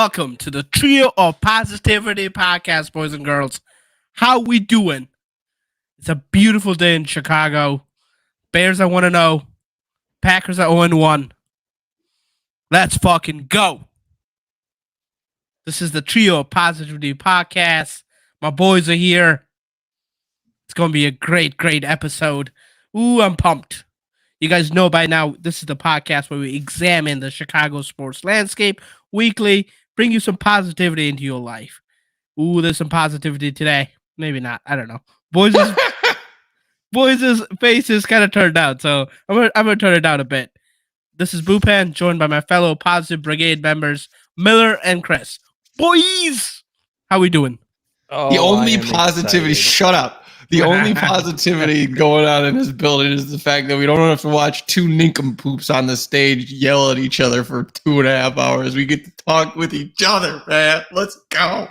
welcome to the Trio of Positivity podcast, boys and girls. How we doing? It's a beautiful day in Chicago. Bears, I want to know. Packers are 0-1. Let's fucking go. This is the Trio of Positivity podcast. My boys are here. It's going to be a great episode. Ooh, I'm pumped. You guys know by now, this is the podcast where we examine the Chicago sports landscape weekly, bring you some positivity into your life. Ooh, there's some positivity today. Maybe not. I don't know. Boys' faces kind of turned down, so I'm gonna turn it down a bit. This is Bupan, joined by my fellow Positive Brigade members, Miller and Chris. Boys! How we doing? Oh, the only positivity, shut up. The only positivity going on in this building is the fact that we don't have to watch two nincompoops on the stage yell at each other for 2.5 hours. We get to talk with each other, man. Let's go.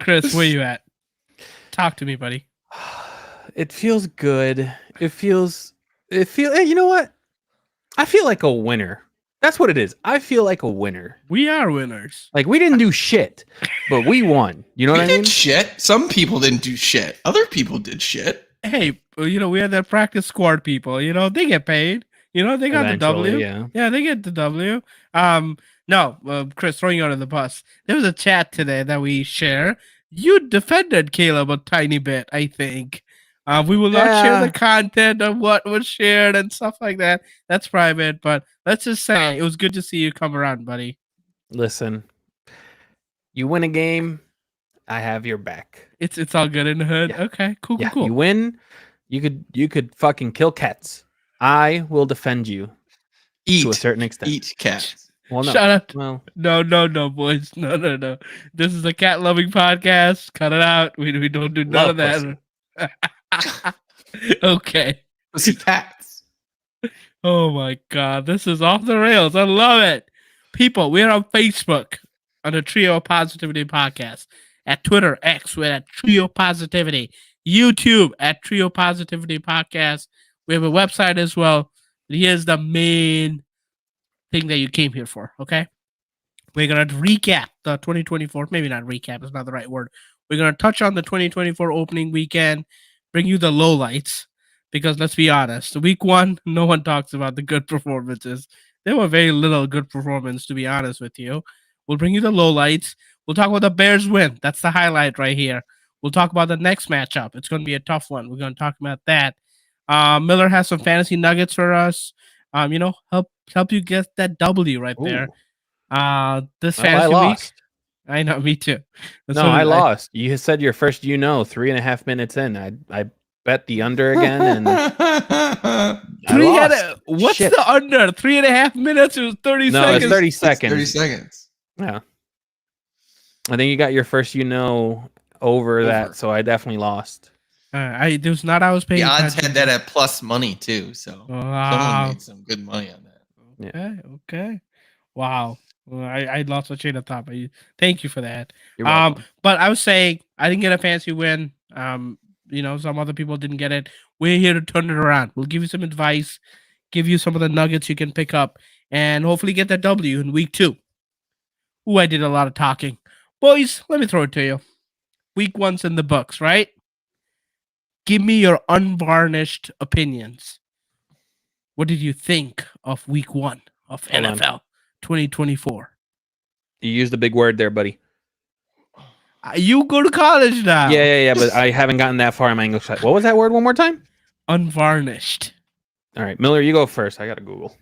Chris, where you at? Talk to me, buddy. It feels good. You know what? I feel like a winner. That's what it is. I feel like a winner. We are winners. Like, we didn't do shit, but we won. You know what I mean? We did shit. Some people didn't do shit. Other people did shit. Hey, we had that practice squad people. They get paid. They got eventually, the W. Yeah, they get the W. No, Chris, throwing you under the bus. There was a chat today that we share. You defended Caleb a tiny bit, I think. We will not share the content of what was shared and stuff like that. That's private, but let's just say it was good to see you come around, buddy. Listen, you win a game, I have your back. It's all good in the hood. Yeah. Okay, cool. You win, you could fucking kill cats. I will defend you to a certain extent. Eat cats. Well, no. Shut up. Well, no, boys. No. This is a cat-loving podcast. Cut it out. We don't do none of that. Okay. Pussy cats. Oh my god, this is off the rails. I love it. People, we're on Facebook on the Trio Positivity Podcast. At Twitter, X, we're at Trio Positivity. YouTube at Trio Positivity Podcast. We have a website as well. Here's the main thing that you came here for, okay? We're going to recap the 2024. Maybe not recap, it's not the right word. We're going to touch on the 2024 opening weekend, bring you the lowlights, because let's be honest, week one, no one talks about the good performances. There were very little good performance, to be honest with you. We'll bring you the lowlights. We'll talk about the Bears win. That's the highlight right here. We'll talk about the next matchup. It's going to be a tough one. We're going to talk about that. Miller has some fantasy nuggets for us. Help you get that W right there. This fantasy week. I know, me too. I lost. You said your first 3.5 minutes in. I bet the under again, and what's the under? 3.5 minutes? It was 30 seconds. No, it's 30 seconds. 30 seconds. Yeah. I think you got your first over that, so I definitely lost. I was paying. The odds had that at plus money too, so someone made some good money on that. Okay. Wow. Well, I lost my chain of thought, but thank you for that. You're welcome. But I was saying I didn't get a fancy win. Some other people didn't get it. We're here to turn it around. We'll give you some advice, give you some of the nuggets you can pick up, and hopefully get that W in week 2. Ooh, I did a lot of talking. Boys, let me throw it to you. Week 1's in the books, right? Give me your unvarnished opinions. What did you think of week 1 of NFL 2024? You used a big word there, buddy. You go to college now. Yeah, but I haven't gotten that far in my English class. What was that word one more time? Unvarnished. All right, Miller, you go first. I got to Google.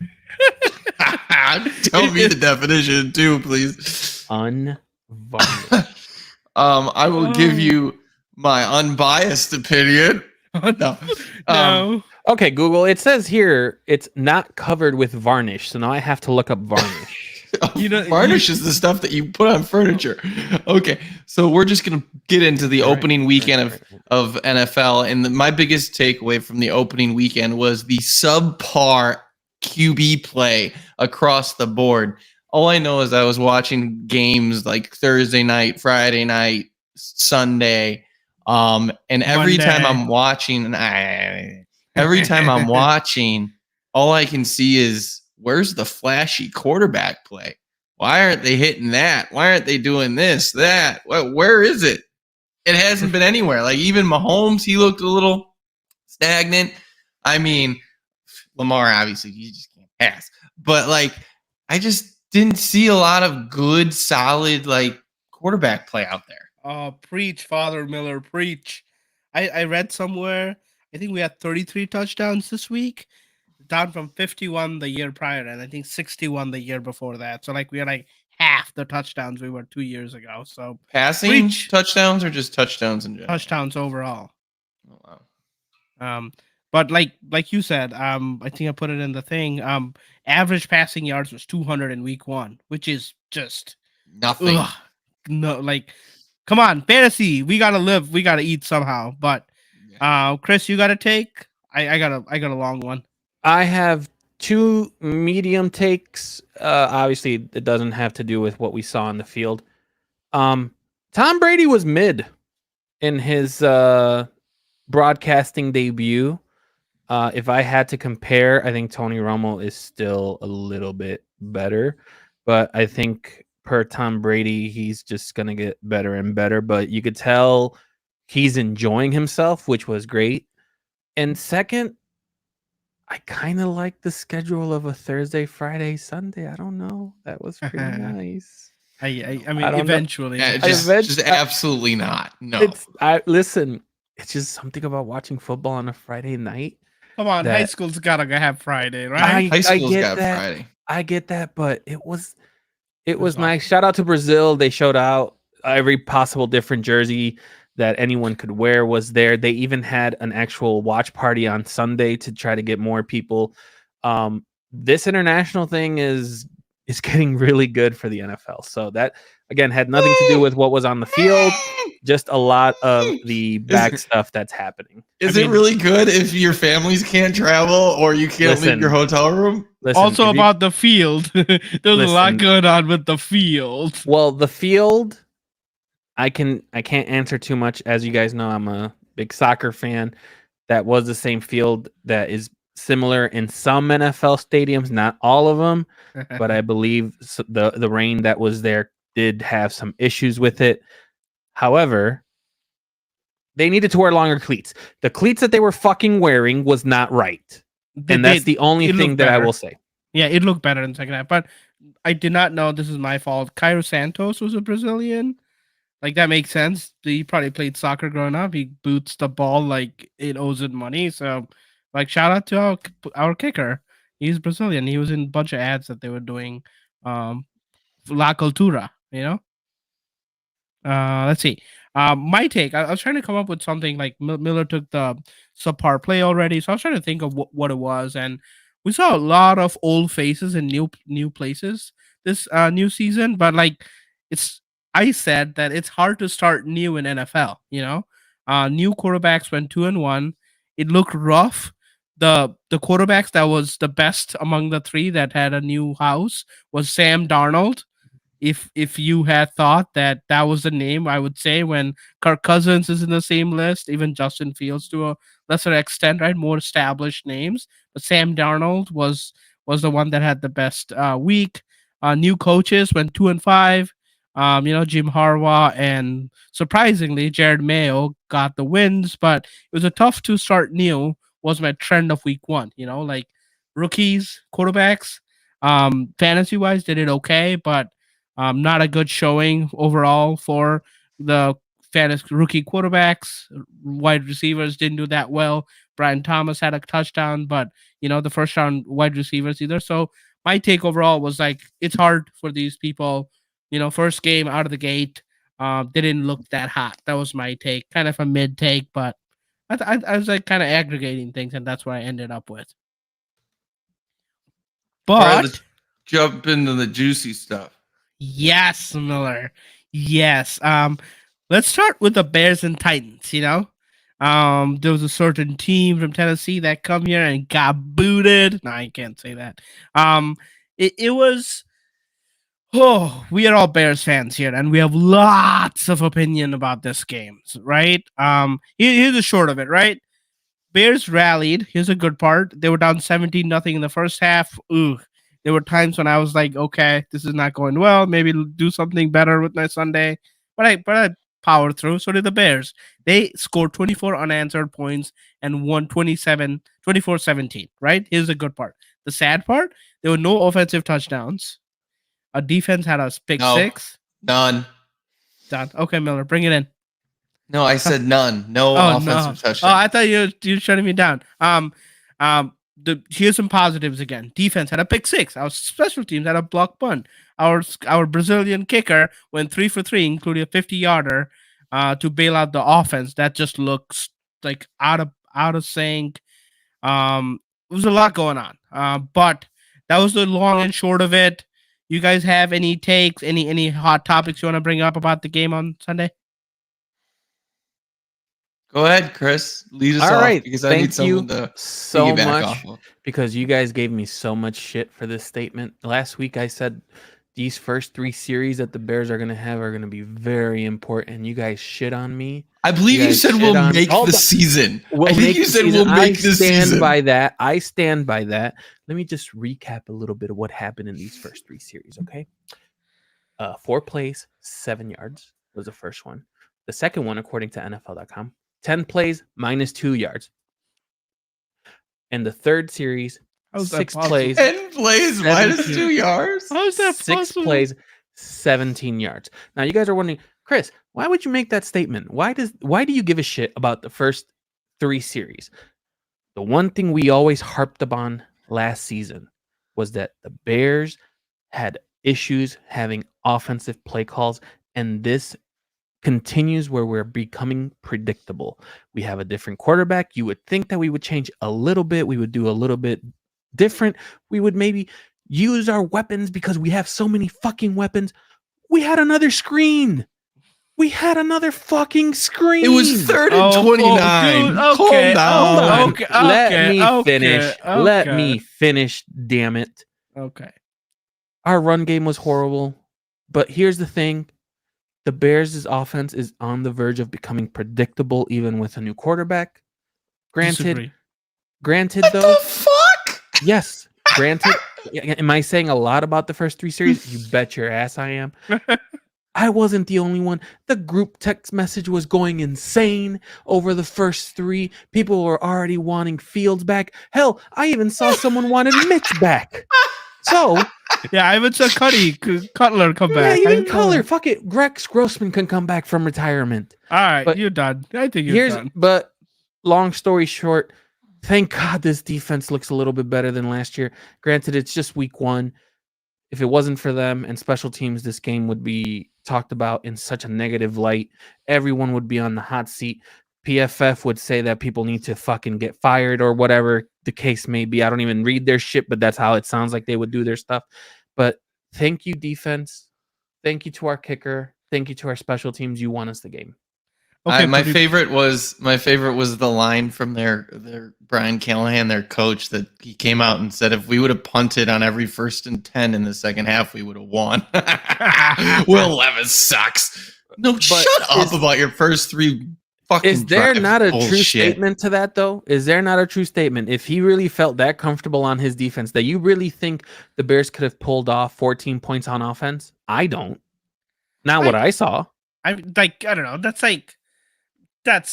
Tell me the definition too, please. Unvarnished. I will give you my unbiased opinion. No. Okay, Google. It says here it's not covered with varnish, so now I have to look up varnish. Varnish is the stuff that you put on furniture. Okay, so we're just gonna get into the opening weekend of NFL, and my biggest takeaway from the opening weekend was the subpar QB play across the board. All I know is I was watching games like Thursday night, Friday night, Sunday, and every time I'm watching, all I can see is where's the flashy quarterback play? Why aren't they hitting that? Why aren't they doing this, that? Where is it? It hasn't been anywhere. Like even Mahomes, he looked a little stagnant. I mean, Lamar, obviously, he just can't pass. But like, I just didn't see a lot of good, solid, like quarterback play out there. Oh, preach, Father Miller, preach. I read somewhere, I think we had 33 touchdowns this week, down from 51 the year prior, and I think 61 the year before that. So like we are like half the touchdowns we were 2 years ago. So Passing touchdowns or just touchdowns in general? Touchdowns overall. Oh, wow. But like you said, I think I put it in the thing. Average passing yards was 200 in week 1, which is just nothing. No, like, come on, fantasy. We gotta live. We gotta eat somehow. But Chris, you got to take. I got a long one. I have 2 medium takes. Obviously, it doesn't have to do with what we saw in the field. Tom Brady was mid in his broadcasting debut. If I had to compare, I think Tony Romo is still a little bit better, but I think per Tom Brady, he's just going to get better and better, but you could tell he's enjoying himself, which was great. And second, I kind of like the schedule of a Thursday, Friday, Sunday. I don't know. That was pretty nice. I mean, eventually. Yeah, just absolutely not. No. Listen, it's just something about watching football on a Friday night. Come on, high school's gotta have Friday, right? High school's got Friday. I get that, but it was nice. Shout out to Brazil. They showed out every possible different jersey that anyone could wear was there. They even had an actual watch party on Sunday to try to get more people. This international thing is getting really good for the NFL. So that, again, had nothing to do with what was on the field, just a lot of the back stuff that's happening. Is it really good if your families can't travel or you can't leave your hotel room? Also about the field. There's a lot going on with the field. Well, the field, I can't answer too much. As you guys know, I'm a big soccer fan. That was the same field that is similar in some NFL stadiums, not all of them, but I believe the rain that was there did have some issues with it. However, they needed to wear longer cleats. The cleats that they were fucking wearing was not right. And that's the only thing that I will say. Yeah, it looked better in the second half, but I did not know, this is my fault, Cairo Santos was a Brazilian. Like, that makes sense. He probably played soccer growing up. He boots the ball like it owes it money. So, like, shout out to our kicker. He's Brazilian. He was in a bunch of ads that they were doing. La Cultura, you know? Let's see. My take, I was trying to come up with something like Miller took the subpar play already. So I was trying to think of what it was. And we saw a lot of old faces in new places this new season. But, like, I said that it's hard to start new in NFL, you know? New quarterbacks went 2-1. It looked rough. The quarterbacks that was the best among the 3 that had a new house was Sam Darnold. If you had thought that was the name, I would say, when Kirk Cousins is in the same list, even Justin Fields to a lesser extent, right? More established names. But Sam Darnold was the one that had the best week. New coaches went 2-5. Jim Harbaugh and surprisingly Jared Mayo got the wins, but it was a tough to start new was my trend of week 1, like rookies, quarterbacks, fantasy wise, they did okay, but not a good showing overall for the fantasy rookie quarterbacks. Wide receivers didn't do that well. Brian Thomas had a touchdown, but the first round wide receivers either. So my take overall was like, it's hard for these people. First game out of the gate, didn't look that hot. That was my take, kind of a mid take, but I was like kind of aggregating things, and that's what I ended up with. But let's jump into the juicy stuff. Yes, Miller. Yes. Let's start with the Bears and Titans. There was a certain team from Tennessee that come here and got booted. No, I can't say that. It was. Oh, we are all Bears fans here, and we have lots of opinion about this game, right? Here's the short of it, right? Bears rallied. Here's a good part. They were down 17-0 in the first half. Ooh, There were times when I was like, okay, this is not going well. Maybe do something better with my Sunday. But I powered through. So did the Bears. They scored 24 unanswered points and won 24-17, right? Here's the good part. The sad part, there were no offensive touchdowns. A defense had a pick six. None. Done. Okay, Miller, bring it in. No, I said none. No offensive touchdown. Oh, I thought you were shutting me down. Here's some positives again. Defense had a pick six. Our special teams had a block punt. Our Brazilian kicker went 3 for 3, including a 50-yarder, to bail out the offense. That just looks like out of sync. There was a lot going on. But that was the long and short of it. You guys have any takes, any hot topics you want to bring up about the game on Sunday? Go ahead, Chris. Lead us All off right. because I need someone to so piggyback much off of. because you guys gave me so much shit for this statement. Last week I said these first 3 series that the Bears are going to have are going to be very important. You guys shit on me. I believe you said we'll make the season. I think you said we'll make the season. I stand by that. I stand by that. Let me just recap a little bit of what happened in these first 3 series, okay? 4 plays, 7 yards was the first one. The second one, according to NFL.com, 10 plays, -2 yards. And the third series, 6 plays. 10 plays, -2 yards? How is that 6 plays, 17 yards. Now, you guys are wondering, Chris, why would you make that statement? Why do you give a shit about the first 3 series? The one thing we always harped upon last season was that the Bears had issues having offensive play calls, and this continues where we're becoming predictable. We have a different quarterback. You would think that we would change a little bit. We would do a little bit different. We would maybe use our weapons because we have so many fucking weapons. We had another screen. We had another fucking screen. It was 3rd and 29. Okay, Calm down. okay. Let me finish. Let me finish, damn it. Okay. Our run game was horrible. But here's the thing. The Bears' offense is on the verge of becoming predictable even with a new quarterback. Granted, what though. The fuck? Yes. Granted. Am I saying a lot about the first 3 series? You bet your ass I am. I wasn't the only one. The group text message was going insane over the first 3. People were already wanting Fields back. Hell, I even saw someone wanted Mitch back. So, yeah, I even saw Cutler come back. Yeah, even Cutler. Fuck it. Rex Grossman can come back from retirement. All right, but you're done. I think you're done. But long story short, thank God this defense looks a little bit better than last year. Granted, it's just week 1. If it wasn't for them and special teams, this game would be talked about in such a negative light. Everyone would be on the hot seat. PFF would say that people need to fucking get fired or whatever the case may be. I don't even read their shit, but that's how it sounds like they would do their stuff. But thank you, defense. Thank you to our kicker. Thank you to our special teams. You won us the game. Okay, my favorite was the line from their Brian Callahan, their coach, that he came out and said, if we would have punted on every 1st and 10 in the second half, we would have won. Will Levis sucks. No, shut up about your first 3 fucking. Is there not a true statement to that though? Is there not a true statement? If he really felt that comfortable on his defense, that you really think the Bears could have pulled off 14 points on offense? I don't. Not what I saw. I'm like, I don't know. That's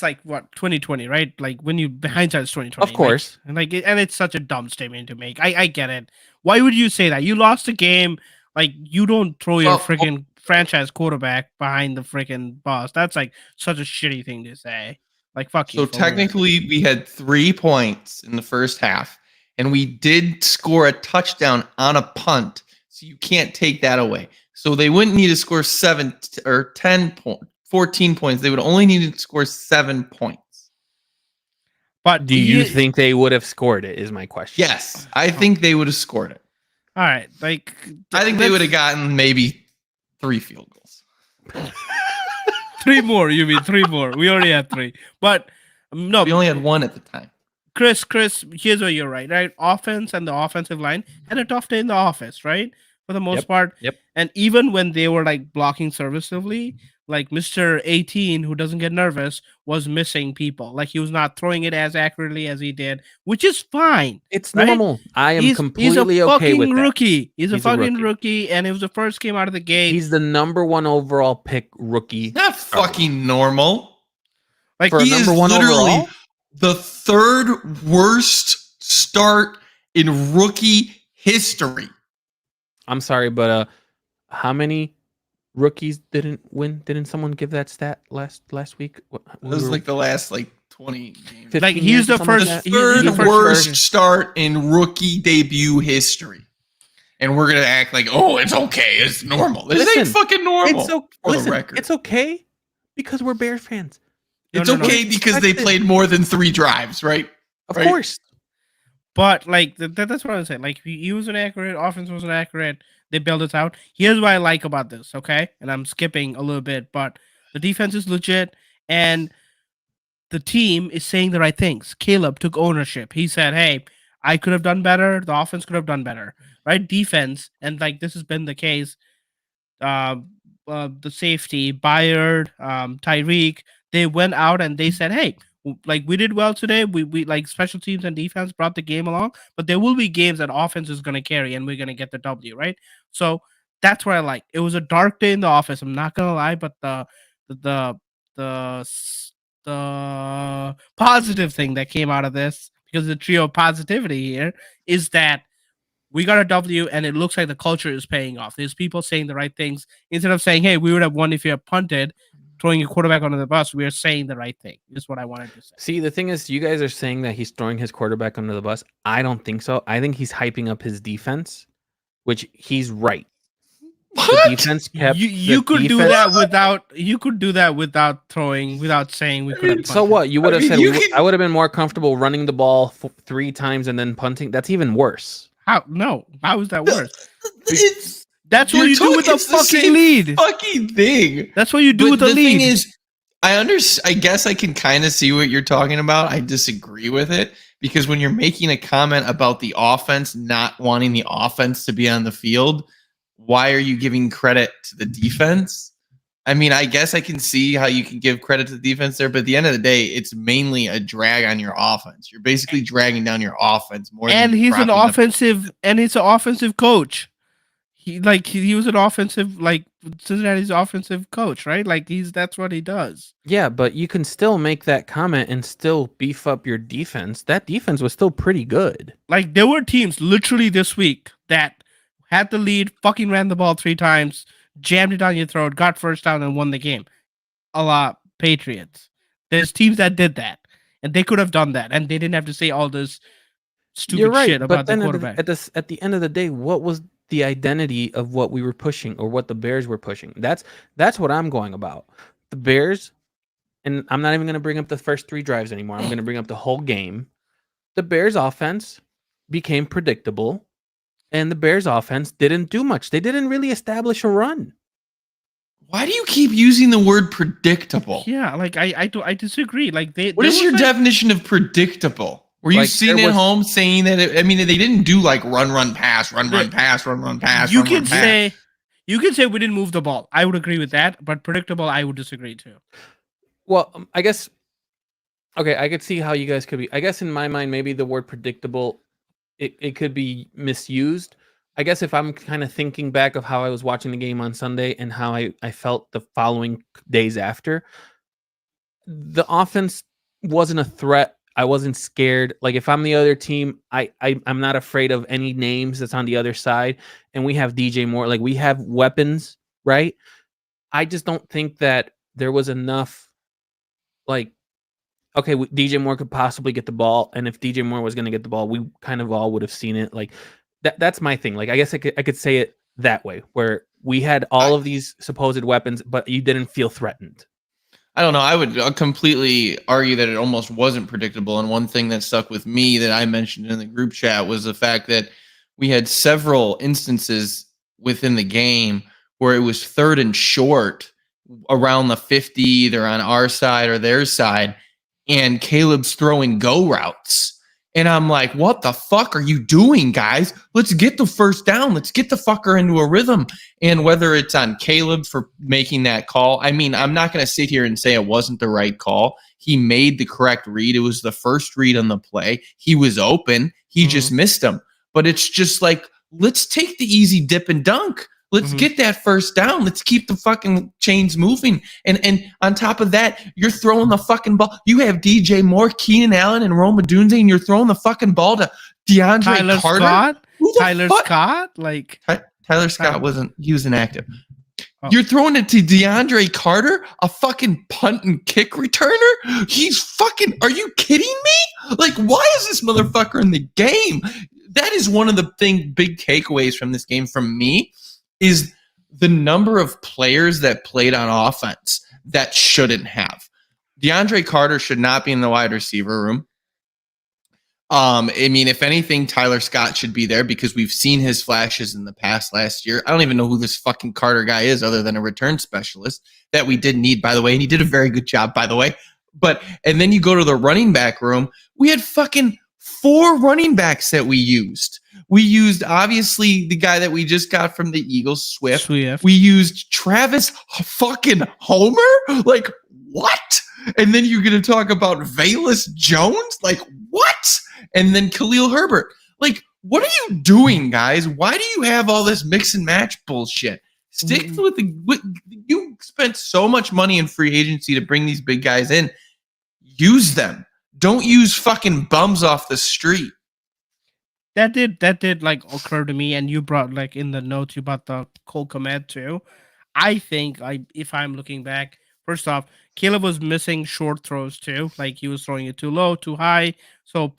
like what 2020, right? Like when you hindsight's 2020. Of course. Like and it's such a dumb statement to make. I get it. Why would you say that? You lost a game. Like you don't throw your freaking franchise quarterback behind the freaking boss. That's like such a shitty thing to say. Like fuck you. So technically, we had 3 points in the first half, and we did score a touchdown on a punt. So you can't take that away. So they wouldn't need to score 7 or 14 points. They would only need to score 7 points. But do you think they would have scored it? Is my question. Yes, I think they would have scored it. All right, like I think they would have gotten maybe 3 field goals. 3 more. You mean 3 more? We already had 3, but no, we only had 1 at the time. Chris, here's where you're right? Offense and the offensive line had a tough day in the office, right? For the most part. Yep. And even when they were like blocking serviceably, like Mr. 18 who doesn't get nervous was missing people. Like he was not throwing it as accurately as he did, which is fine. It's right? normal. I am He's completely a okay with fucking that. rookie. He's a He's a fucking rookie. rookie, and it was the first game out of the gate. He's the number 1 overall pick rookie. Not fucking normal. Like For a he number is 1 literally overall? the 3rd worst start in rookie history. I'm sorry, but how many rookies didn't win? Didn't someone give that stat last week? It was like the last 20 games. Like he's the first, the 3rd worst start in rookie debut history. And we're gonna act like, oh, it's okay, it's normal. This ain't fucking normal. It's okay because we're Bears fans. It's okay because they played more than 3 drives, right? Of course. But like that's what I'm saying. Like he was inaccurate, offense was inaccurate. They built it out. Here's what I like about this, okay? And I'm skipping a little bit, but the defense is legit, and the team is saying the right things. Caleb took ownership. He said, "Hey, I could have done better. The offense could have done better." Right? Defense, and like this has been the case. The safety, Byard, Tyreek, they went out and they said, "Hey, like we did well today. We like special teams and defense brought the game along, but there will be games that offense is going to carry, and we're going to get the W." Right? So that's what I like. It was a dark day in the office. I'm not gonna lie, but the positive thing that came out of this, because the trio of positivity here, is that we got a W, and it looks like the culture is paying off. There's people saying the right things. Instead of saying, "Hey, we would have won if you had punted," throwing your quarterback under the bus, we are saying the right thing. Is what I wanted to say. See, the thing is, you guys are saying that he's throwing his quarterback under the bus. I don't think so. I think he's hyping up his defense, which he's right. What? The defense kept. You could do that without saying we could have. So what? You would have said I would have been more comfortable running the ball 3 times and then punting. That's even worse. How? No. How is that worse? It's That's what you do with a fucking lead. Fucking thing. That's what you do with a lead. The thing is, I guess I can kind of see what you're talking about. I disagree with it because when you're making a comment about the offense not wanting the offense to be on the field, why are you giving credit to the defense? I mean, I guess I can see how you can give credit to the defense there, but at the end of the day, it's mainly a drag on your offense. You're basically dragging down your offense more. And he's an offensive coach. He was an offensive, like Cincinnati's offensive coach, right? Like that's what he does. Yeah, but you can still make that comment and still beef up your defense. That defense was still pretty good. Like there were teams literally this week that had the lead, fucking ran the ball 3 times, jammed it down your throat, got first down, and won the game. A la Patriots. There's teams that did that, and they could have done that, and they didn't have to say all this stupid shit about the quarterback. At the end of the day, what was the identity of what we were pushing or what the Bears were pushing? That's what I'm going about. The Bears, and I'm not even going to bring up the first 3 drives anymore. I'm going to bring up the whole game. The Bears offense became predictable. And the Bears offense didn't do much. They didn't really establish a run. Why do you keep using the word predictable? Yeah, like I disagree. Like what is your definition of predictable? Were you sitting at home saying that? They didn't do like run, pass, run, pass. You can say we didn't move the ball. I would agree with that, but predictable, I would disagree too. Well, I guess. Okay, I could see how you guys could be. I guess in my mind, maybe the word predictable. It could be misused. I guess if I'm kind of thinking back of how I was watching the game on Sunday and how I felt the following days after, the offense wasn't a threat. I wasn't scared. Like if I'm the other team, I'm not afraid of any names that's on the other side. And we have DJ Moore. Like we have weapons, right? I just don't think that there was enough like, okay, DJ Moore could possibly get the ball, and if DJ Moore was going to get the ball, we kind of all would have seen it. Like that's my thing. Like I guess I could say it that way, where we had all of these supposed weapons, but you didn't feel threatened. I don't know. I would completely argue that it almost wasn't predictable. And one thing that stuck with me that I mentioned in the group chat was the fact that we had several instances within the game where it was 3rd and short around the 50, either on our side or their side. And Caleb's throwing go routes. And I'm like, what the fuck are you doing, guys? Let's get the first down. Let's get the fucker into a rhythm. And whether it's on Caleb for making that call, I mean, I'm not going to sit here and say it wasn't the right call. He made the correct read. It was the first read on the play. He was open. He just missed him. But it's just like, let's take the easy dip and dunk. Let's get that first down. Let's keep the fucking chains moving. And on top of that, you're throwing the fucking ball. You have DJ Moore, Keenan Allen, and Rome Odunze, and you're throwing the fucking ball to DeAndre Tyler Carter. Scott? Tyler Scott? Like Tyler Scott he was inactive. Oh. You're throwing it to DeAndre Carter, a fucking punt and kick returner? He's fucking, are you kidding me? Like, why is this motherfucker in the game? That is one of the big takeaways from this game from me. Is the number of players that played on offense that shouldn't have. DeAndre Carter should not be in the wide receiver room. I mean, if anything, Tyler Scott should be there because we've seen his flashes in the past last year. I don't even know who this fucking Carter guy is other than a return specialist that we did need, by the way. And he did a very good job, by the way. And then you go to the running back room. We had fucking 4 running backs that we used. We used, obviously, the guy that we just got from the Eagles, Swift. We used Travis fucking Homer? Like, what? And then you're going to talk about Velus Jones? Like, what? And then Khalil Herbert. Like, what are you doing, guys? Why do you have all this mix and match bullshit? Stick with you spent so much money in free agency to bring these big guys in. Use them. Don't use fucking bums off the street. That did like occur to me, and you brought like in the notes you brought the Cole Kmet too. I think if I'm looking back, first off, Caleb was missing short throws too. Like he was throwing it too low, too high. So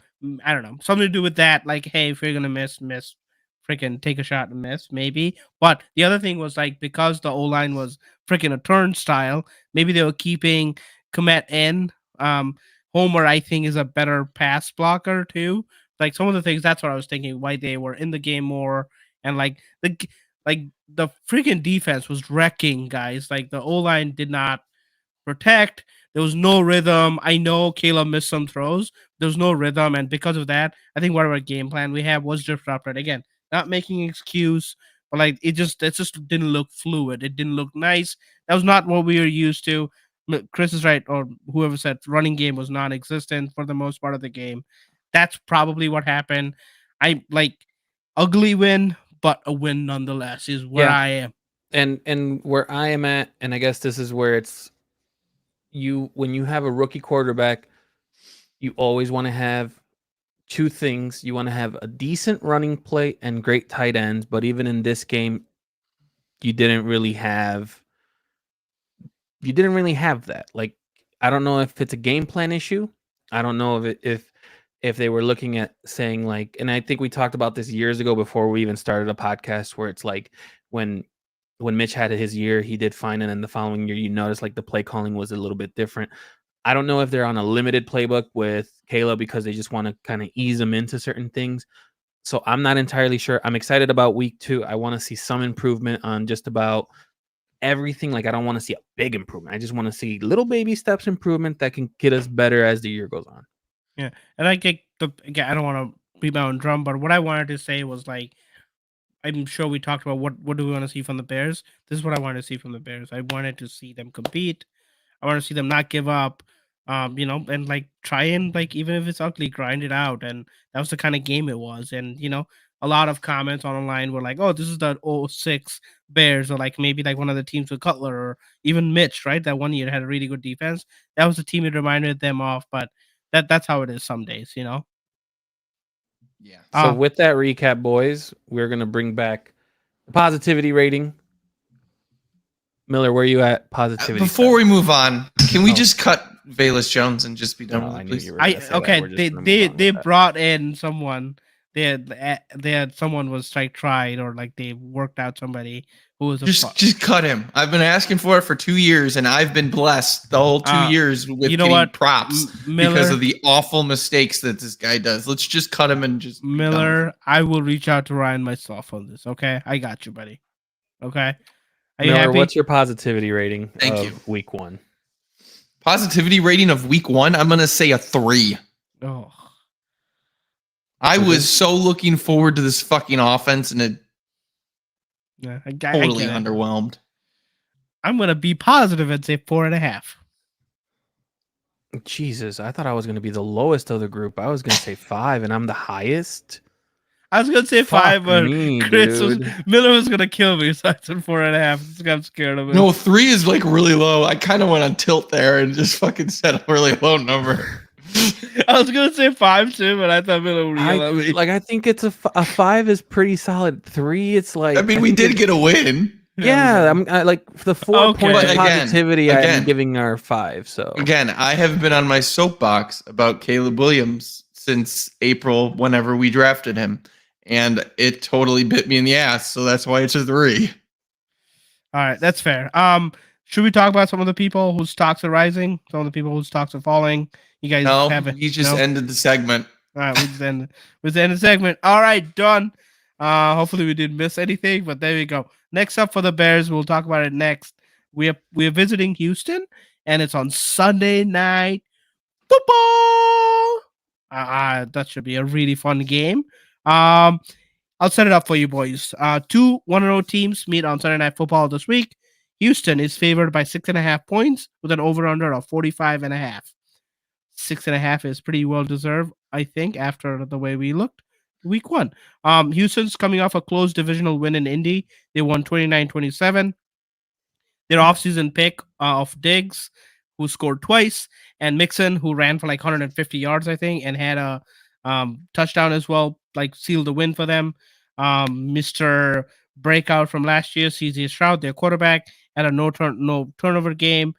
I don't know, something to do with that. Like, hey, if you're gonna miss, freaking take a shot and miss, maybe. But the other thing was like because the O-line was freaking a turnstile, maybe they were keeping Kmet in. Homer, I think, is a better pass blocker too. Like some of the things, that's what I was thinking. Why they were in the game more, and like the freaking defense was wrecking guys. Like the O-line did not protect. There was no rhythm. I know Caleb missed some throws. There was no rhythm, and because of that, I think whatever game plan we have was disrupted. Again, not making an excuse, but like it just didn't look fluid. It didn't look nice. That was not what we were used to. Chris is right, or whoever said running game was non-existent for the most part of the game. That's probably what happened. I like ugly win, but a win nonetheless is where I am. And where I am at, and I guess this is where it's when you have a rookie quarterback, you always want to have 2 things. You want to have a decent running play and great tight ends, but even in this game, you didn't really have that. Like, I don't know if it's a game plan issue. I don't know if they were looking at saying like, and I think we talked about this years ago before we even started a podcast, where it's like when Mitch had his year, he did fine, and then the following year you notice like the play calling was a little bit different. I don't know if they're on a limited playbook with Caleb because they just want to kind of ease him into certain things. So I'm not entirely sure. I'm excited about week 2. I want to see some improvement on just about everything. Like, I don't want to see a big improvement. I just want to see little baby steps improvement that can get us better as the year goes on. Yeah, and I get I don't want to beat my own drum, but what I wanted to say was like, I'm sure we talked about what do we want to see from the Bears. This is what I wanted to see from the Bears. I wanted to see them compete. I want to see them not give up. And like try and like even if it's ugly, grind it out. And that was the kind of game it was. And a lot of comments online were like, "Oh, this is the 06 Bears," or like maybe like one of the teams with Cutler or even Mitch, right? That one year had a really good defense. That was the team it reminded them of, but that's how it is some days, Yeah. So with that recap, boys, we're gonna bring back the positivity rating. Miller, where are you at positivity? Before we move on, can we just cut Velus Jones and just be done with it, please? They brought in someone. They had someone was like tried or like they worked out somebody who was just cut him. I've been asking for it for 2 years, and I've been blessed the whole 2 years with getting props because of the awful mistakes that this guy does. Let's just cut him and just Miller. I will reach out to Ryan myself on this. Okay, I got you, buddy. Okay. Are you Miller, happy? what's your positivity rating of week 1? Positivity rating of week 1, I'm going to say a 3. Oh. I was so looking forward to this fucking offense, and it totally underwhelmed. I'm going to be positive and say 4.5. Jesus, I thought I was going to be the lowest of the group. I was going to say 5, and I'm the highest. I was going to say 5, but Miller was going to kill me, so I said 4.5. I'm scared of it. No, 3 is like really low. I kind of went on tilt there and just fucking said a really low number. I was going to say 5 too, but I thought Miller would yell at me. Like, I think it's a 5 is pretty solid. 3, it's like... I mean, we did get a win. Yeah, I like the 4 points of positivity I'm giving our 5. So again, I have been on my soapbox about Caleb Williams since April, whenever we drafted him, and it totally bit me in the ass. So that's why it's a 3. All right, that's fair. Should we talk about some of the people whose stocks are rising? Some of the people whose stocks are falling? You guys haven't. You just ended the segment. All right, we just ended the segment. All right, done. Hopefully we didn't miss anything, but there we go. Next up for the Bears, we'll talk about it next. We're visiting Houston, and it's on Sunday Night Football. That should be a really fun game. I'll set it up for you boys. 2 1-0 teams meet on Sunday Night Football this week. Houston is favored by 6.5 points with an over/under of 45.5. 6.5 is pretty well deserved, I think, after the way we looked week 1. Houston's coming off a close divisional win in Indy. They won 29-27. Their offseason pick of Diggs, who scored twice, and Mixon, who ran for like 150 yards, I think, and had a touchdown as well, like sealed the win for them. Mr. Breakout from last year, CJ Stroud, their quarterback, had a no turnover game,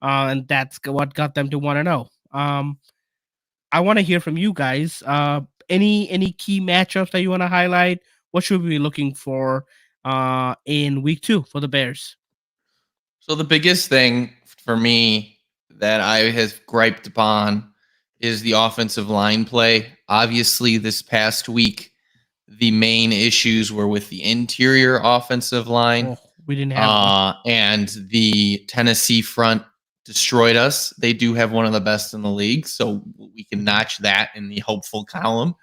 and that's what got them to 1-0. I want to hear from you guys. Any key matchups that you want to highlight? What should we be looking for in week 2 for the Bears? So the biggest thing for me that I have griped upon is the offensive line play. Obviously, this past week, the main issues were with the interior offensive line. We didn't have and the Tennessee front destroyed us. They do have one of the best in the league, so we can notch that in the hopeful column.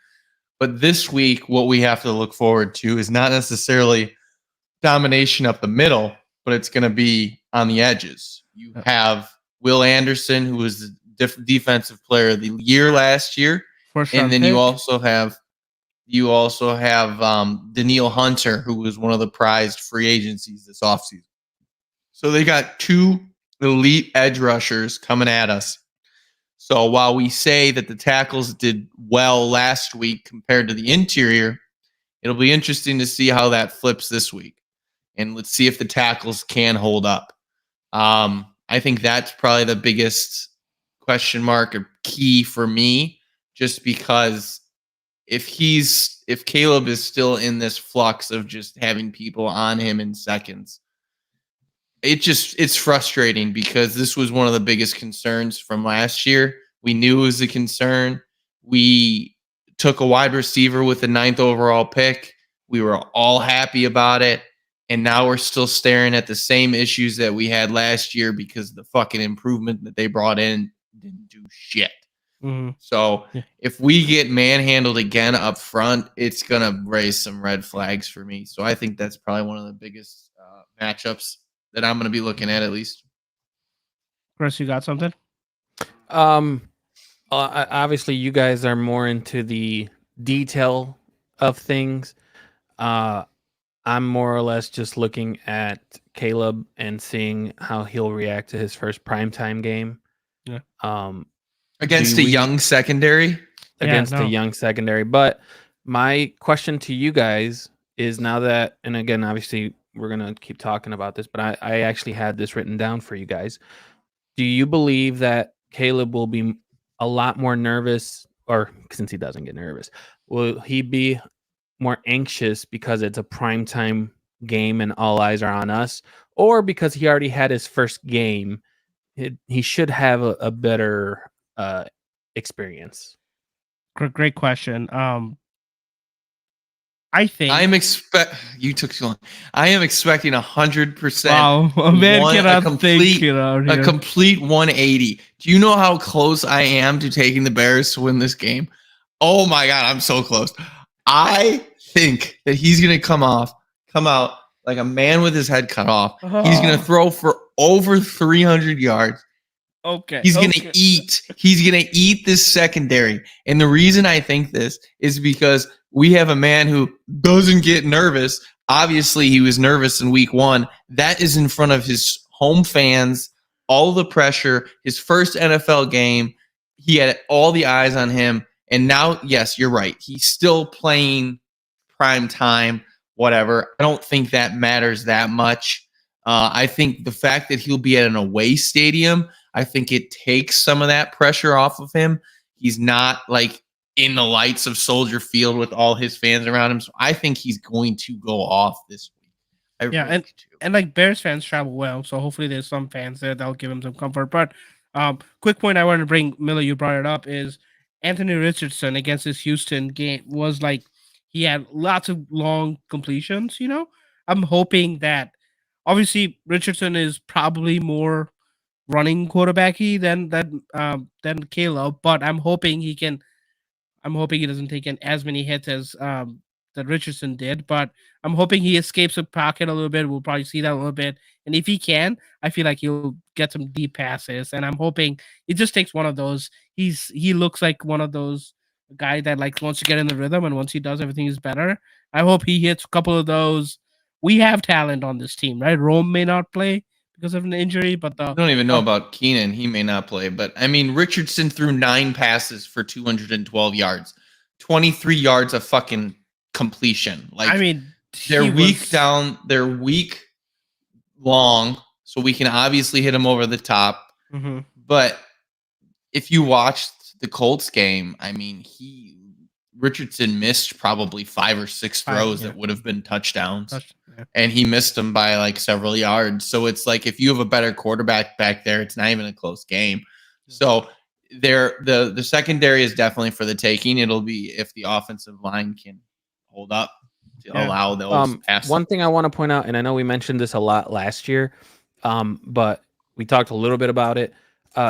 But this week, what we have to look forward to is not necessarily domination up the middle, but it's going to be on the edges. You have Will Anderson, who was the defensive player of the year last year, and then you also have Daniil Hunter, who was one of the prized free agencies this offseason. So they got 2 elite edge rushers coming at us. So while we say that the tackles did well last week compared to the interior, it'll be interesting to see how that flips this week. And let's see if the tackles can hold up. I think that's probably the biggest question mark or key for me, just because if Caleb is still in this flux of just having people on him in seconds, it's frustrating because this was one of the biggest concerns from last year. We knew it was a concern. We took a wide receiver with the 9th overall pick. We were all happy about it. And now we're still staring at the same issues that we had last year because the fucking improvement that they brought in didn't do shit. Mm-hmm. So if we get manhandled again up front, it's going to raise some red flags for me. So I think that's probably one of the biggest matchups that I'm going to be looking at least. Chris, you got something? Obviously, you guys are more into the detail of things. I'm more or less just looking at Caleb and seeing how he'll react to his first primetime game. Yeah. Against a young secondary? Against a young secondary. But my question to you guys is now that, and again, obviously, we're going to keep talking about this, but I actually had this written down for you guys. Do you believe that Caleb will be a lot more nervous, or since he doesn't get nervous, will he be more anxious because it's a primetime game and all eyes are on us, or because he already had his first game, he should have a better experience? Great question. I think you took too long. I am expecting 100%. Wow, a man cannot think. A complete 180. Do you know how close I am to taking the Bears to win this game? Oh my God, I'm so close. I think that he's going to come out like a man with his head cut off. He's going to throw for over 300 yards. Okay. He's going to eat. He's going to eat this secondary. And the reason I think this is because we have a man who doesn't get nervous. Obviously, he was nervous in week 1. That is in front of his home fans, all the pressure, his first NFL game. He had all the eyes on him. And now, yes, you're right. He's still playing prime time, whatever. I don't think that matters that much. I think the fact that he'll be at an away stadium, I think it takes some of that pressure off of him. He's not like in the lights of Soldier Field with all his fans around him. So I think he's going to go off this week. And like Bears fans travel well, so hopefully there's some fans there that'll give him some comfort. But quick point I wanted to bring, Miller, you brought it up, is Anthony Richardson against this Houston game was like he had lots of long completions. I'm hoping that obviously Richardson is probably more running quarterbacky than Caleb, but I'm hoping he doesn't take in as many hits as that Richardson did, but I'm hoping he escapes the pocket a little bit. We'll probably see that a little bit. And if he can, I feel like he'll get some deep passes. And I'm hoping it just takes one of those. He looks like one of those guy that like wants to get in the rhythm, and once he does, everything is better. I hope he hits a couple of those. We have talent on this team, right? Rome may not play because of an injury, but I don't even know about Keenan. He may not play, but I mean, Richardson threw 9 passes for 212 yards, 23 yards of fucking completion. Like, I mean, they're week long, so we can obviously hit him over the top. Mm-hmm. But if you watched the Colts game, I mean, Richardson missed probably 5 or 6 throws that would have been touchdowns. And he missed them by like several yards. So it's like if you have a better quarterback back there, it's not even a close game. So the secondary is definitely for the taking. It'll be if the offensive line can hold up to allow those passes. One thing I want to point out, and I know we mentioned this a lot last year, but we talked a little bit about it.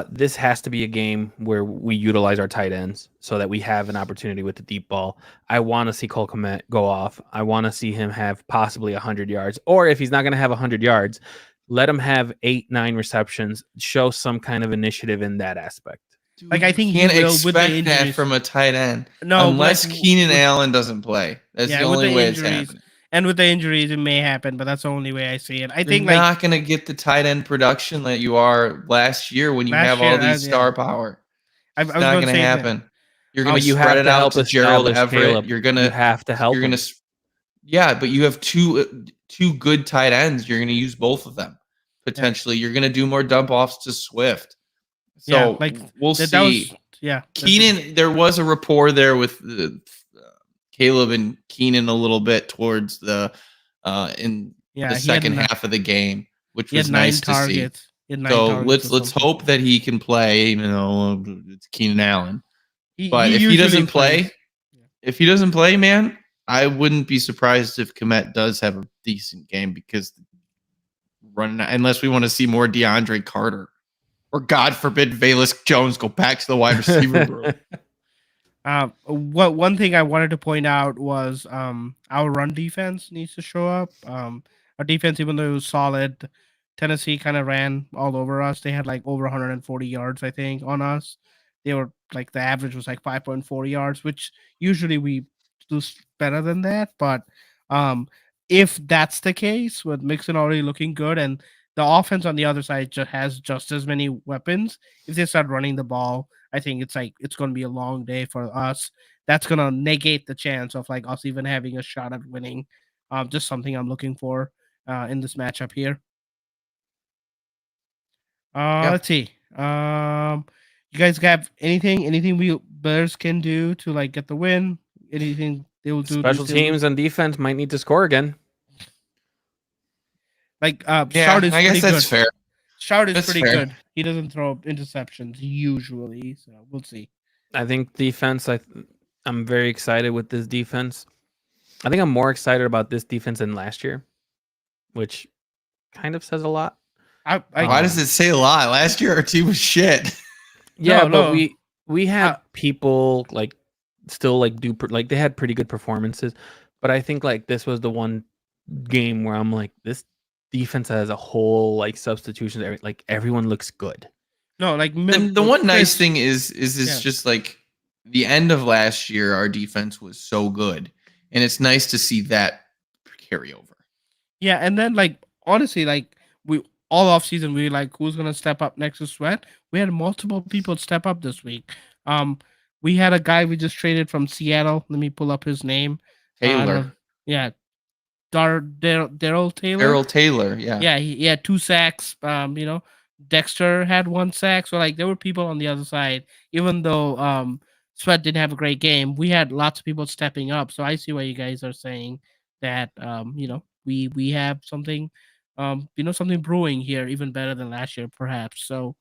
This has to be a game where we utilize our tight ends so that we have an opportunity with the deep ball. I want to see Cole Kmet go off. I want to see him have possibly 100 yards. Or if he's not going to have 100 yards, let him have 8-9 receptions. Show some kind of initiative in that aspect. Dude, like I think you can't expect that from a tight end. No, unless Keenan Allen doesn't play. That's the only way it's happening. And with the injuries, it may happen, but that's the only way I see it. I think you're not going to get the tight end production that you are last year when you have all these star power. It's not going to happen. That. You're going to spread it out to Gerald Everett. Caleb. You're going to have to help. Yeah, but you have two good tight ends. You're going to use both of them potentially. Yeah. You're going to do more dump offs to Swift. So we'll see. Keenan, there was a rapport there with Caleb and Keenan a little bit towards the second half of the game, which was nice to see. So let's hope that he can play, even though it's Keenan Allen. But if he doesn't play, man, I wouldn't be surprised if Kmet does have a decent game because unless we want to see more DeAndre Carter or God forbid Velus Jones go back to the wide receiver room. One thing I wanted to point out was our run defense needs to show up. Our defense, even though it was solid, Tennessee kind of ran all over us. They had like over 140 yards, I think, on us. They were like the average was like 5.4 yards, which usually we do better than that. But if that's the case, with Mixon already looking good and the offense on the other side has just as many weapons, if they start running the ball, I think it's going to be a long day for us. That's going to negate the chance of like us even having a shot at winning. Just something I'm looking for in this matchup here. Let's see. You guys have anything we Bears can do to like get the win? Anything they will do? Special teams and defense might need to score again. Like Stroud is I guess that's fair. Stroud is pretty good. He doesn't throw interceptions usually, so we'll see. I think defense. I'm very excited with this defense. I think I'm more excited about this defense than last year, which kind of says a lot. Why does it say a lot? Last year our team was shit. Yeah, but we had people like still like like they had pretty good performances, but I think like this was the one game where I'm like, this defense as a whole, like substitutions, like everyone looks good. No, like The one nice thing is Yeah. just like the end of last year, our defense was so good, and it's nice to see that carry over. Yeah, and then like honestly, like we all off season we were like who's gonna step up next to Sweat. We had multiple people step up this week. We had a guy we just traded from Seattle. Let me pull up his name. Taylor. Yeah, Daryl Taylor. Daryl Taylor, yeah. Yeah, he had 2 sacks. Dexter had 1 sack. So like there were people on the other side. Even though Sweat didn't have a great game, we had lots of people stepping up. So I see why you guys are saying that we have something something brewing here, even better than last year, perhaps. So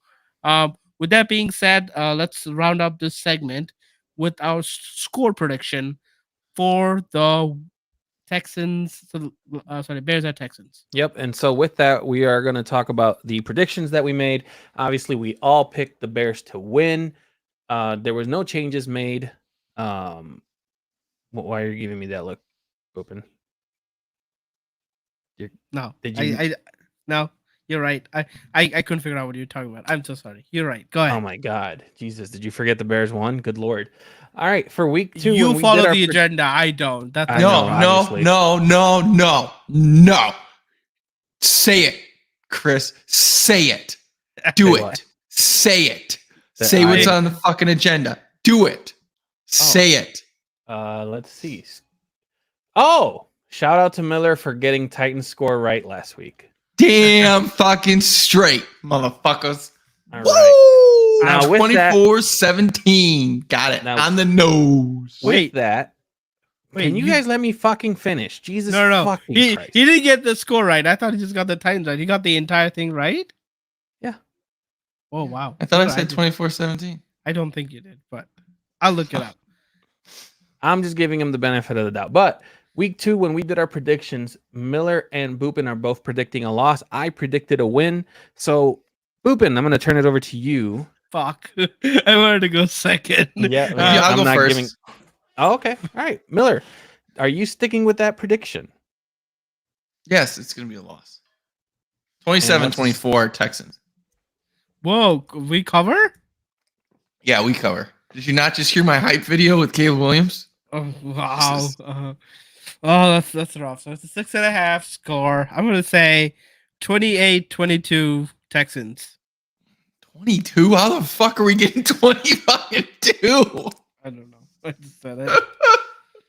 with that being said, let's round up this segment with our score prediction for the Texans. Bears at Texans. Yep. And so with that, we are going to talk about the predictions that we made. Obviously, we all picked the Bears to win. There was no changes made. Why are you giving me that look, open? No, did you? No, you're right. I couldn't figure out what you're talking about. I'm so sorry. You're right. Go ahead. Oh my God, Jesus! Did you forget the Bears won? Good Lord! All right, for week 2, you follow the agenda. I don't. That's no. Say it, Chris. Say it. Do it. Say it. Say what's on the fucking agenda. Do it. Say it. Let's see. Oh, shout out to Miller for getting Titans score right last week. Damn fucking straight, motherfuckers. All right. Now 24-17. Got it. Now, on the nose. With that, can you guys let me fucking finish? Jesus fucking Christ. He didn't get the score right. I thought he just got the Titans right. He got the entire thing right? Yeah. Oh, wow. I thought I said 24-17. I don't think you did, but I'll look it up. I'm just giving him the benefit of the doubt. But week 2, when we did our predictions, Miller and Boopin are both predicting a loss. I predicted a win. So, Boopin, I'm going to turn it over to you. Fuck. I wanted to go second. Yeah, I'll go first. Oh, okay. All right. Miller, are you sticking with that prediction? Yes, it's going to be a loss. 27-24 Texans. Whoa, we cover? Yeah, we cover. Did you not just hear my hype video with Caleb Williams? Oh, wow. That's rough. So it's a 6.5 score. I'm going to say 28-22 Texans. 22? How the fuck are we getting 25-2? I don't know. I just said it.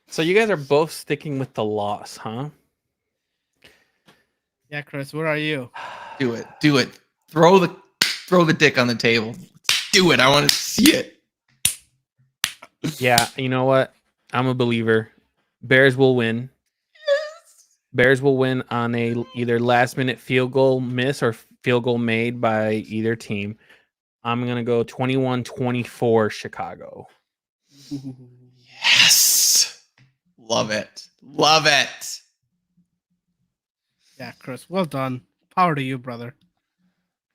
So you guys are both sticking with the loss, huh? Yeah, Chris, where are you? Do it. Throw the dick on the table. Let's do it. I want to see it. Yeah, you know what? I'm a believer. Bears will win. Yes. Bears will win on a either last minute field goal miss or field goal made by either team. I'm going to go 21-24 Chicago. Yes. Love it. Yeah, Chris, well done. Power to you, brother.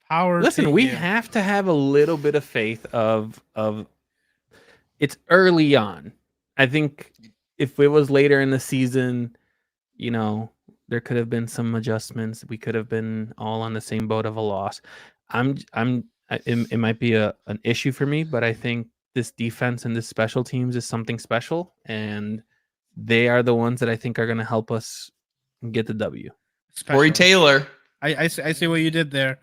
Power. Listen, we have to have a little bit of faith of it's early on. I think if it was later in the season, there could have been some adjustments. We could have been all on the same boat of a loss. It might be an issue for me, but I think this defense and this special teams is something special, and they are the ones that I think are going to help us get the W. Corey Taylor. I see what you did there.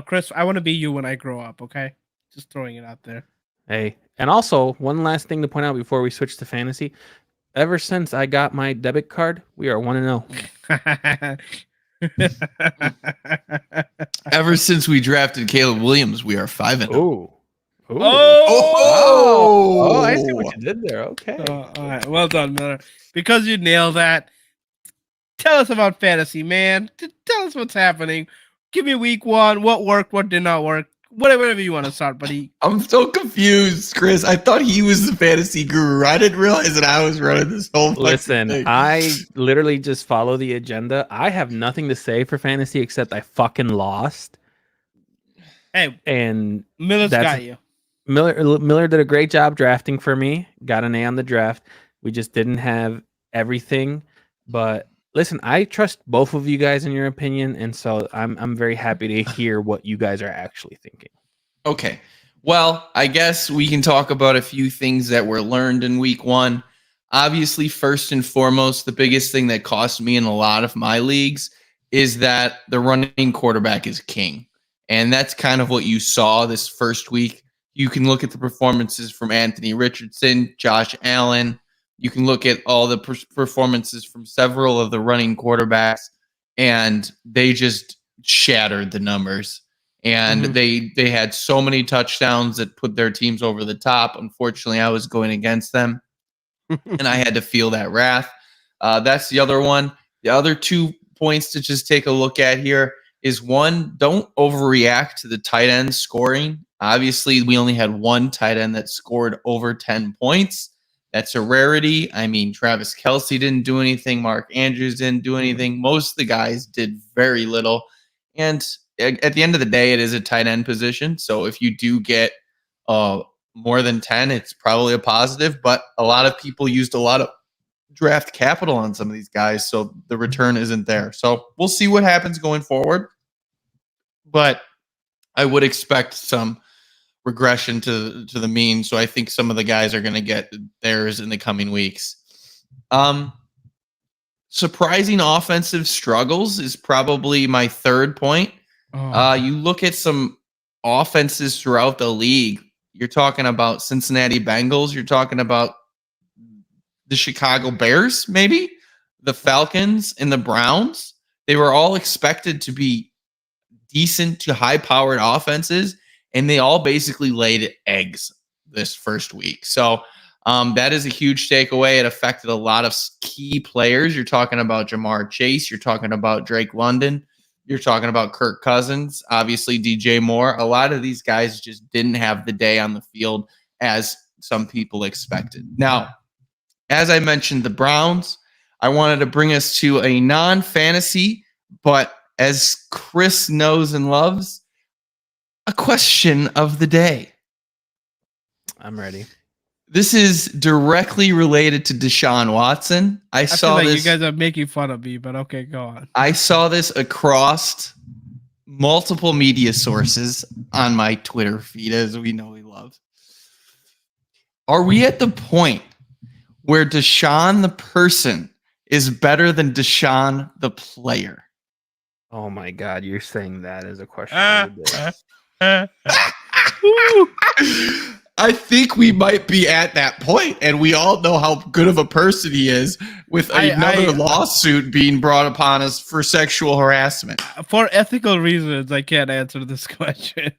Chris, I want to be you when I grow up. Okay, just throwing it out there. Hey, and also one last thing to point out before we switch to fantasy. Ever since I got my debit card, we are 1-0. Ever since we drafted Caleb Williams, we are 5-0. Oh, I see what you did there. Okay. All right. Well done, Miller. Because you nailed that. Tell us about fantasy, man. Tell us what's happening. Give me week 1. What worked? What did not work? Whatever you want to start, buddy. I'm so confused, Chris. I thought he was the fantasy guru. I didn't realize that I was running this whole Listen, thing. I literally just follow the agenda. I have nothing to say for fantasy except I fucking lost. Hey, and Miller's got you. Miller did a great job drafting for me. Got an A on the draft. We just didn't have everything. But listen, I trust both of you guys in your opinion, and so I'm very happy to hear what you guys are actually thinking. Okay. Well, I guess we can talk about a few things that were learned in week 1. Obviously, first and foremost, the biggest thing that cost me in a lot of my leagues is that the running quarterback is king. And that's kind of what you saw this first week. You can look at the performances from Anthony Richardson, Josh Allen. You can look at all the performances from several of the running quarterbacks, and they just shattered the numbers. And they had so many touchdowns that put their teams over the top. Unfortunately, I was going against them, and I had to feel that wrath. That's the other one. The other 2 points to just take a look at here is, one, don't overreact to the tight end scoring. Obviously, we only had one tight end that scored over 10 points. That's a rarity. I mean, Travis Kelce didn't do anything. Mark Andrews didn't do anything. Most of the guys did very little. And at the end of the day, it is a tight end position. So if you do get more than 10, it's probably a positive. But a lot of people used a lot of draft capital on some of these guys, so the return isn't there. So we'll see what happens going forward. But I would expect some regression to the mean. So I think some of the guys are going to get theirs in the coming weeks. Surprising offensive struggles is probably my third point. You look at some offenses throughout the league. You're talking about Cincinnati Bengals. You're talking about the Chicago Bears, maybe the Falcons and the Browns. They were all expected to be decent to high-powered offenses, and they all basically laid eggs this first week. So that is a huge takeaway. It affected a lot of key players. You're talking about Jamar Chase. You're talking about Drake London. You're talking about Kirk Cousins, obviously DJ Moore. A lot of these guys just didn't have the day on the field as some people expected. Now, as I mentioned, the Browns, I wanted to bring us to a non-fantasy, but as Chris knows and loves, a question of the day. I'm ready. This is directly related to Deshaun Watson. I saw feel like this. You guys are making fun of me, but okay, go on. I saw this across multiple media sources on my Twitter feed, as we know we love. Are we at the point where Deshaun the person is better than Deshaun the player? Oh my God, you're saying that as a question of the day. I think we might be at that point, and we all know how good of a person he is, with another lawsuit being brought upon us for sexual harassment. For ethical reasons, I can't answer this question.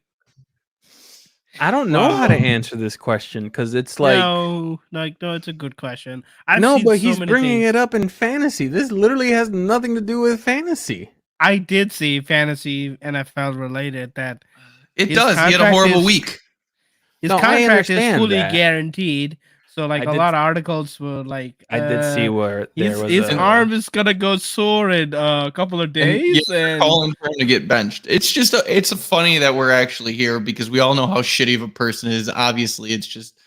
I don't know how to answer this question because it's like no, it's a good question. He's bringing it up in fantasy. This literally has nothing to do with fantasy. I did see fantasy NFL related that it does. He had a horrible week. His contract is fully guaranteed. So like a lot of articles were like, I did see where his arm is gonna go sore in a couple of days. And calling for him to get benched. It's just it's funny that we're actually here because we all know how shitty of a person is. Obviously, it's just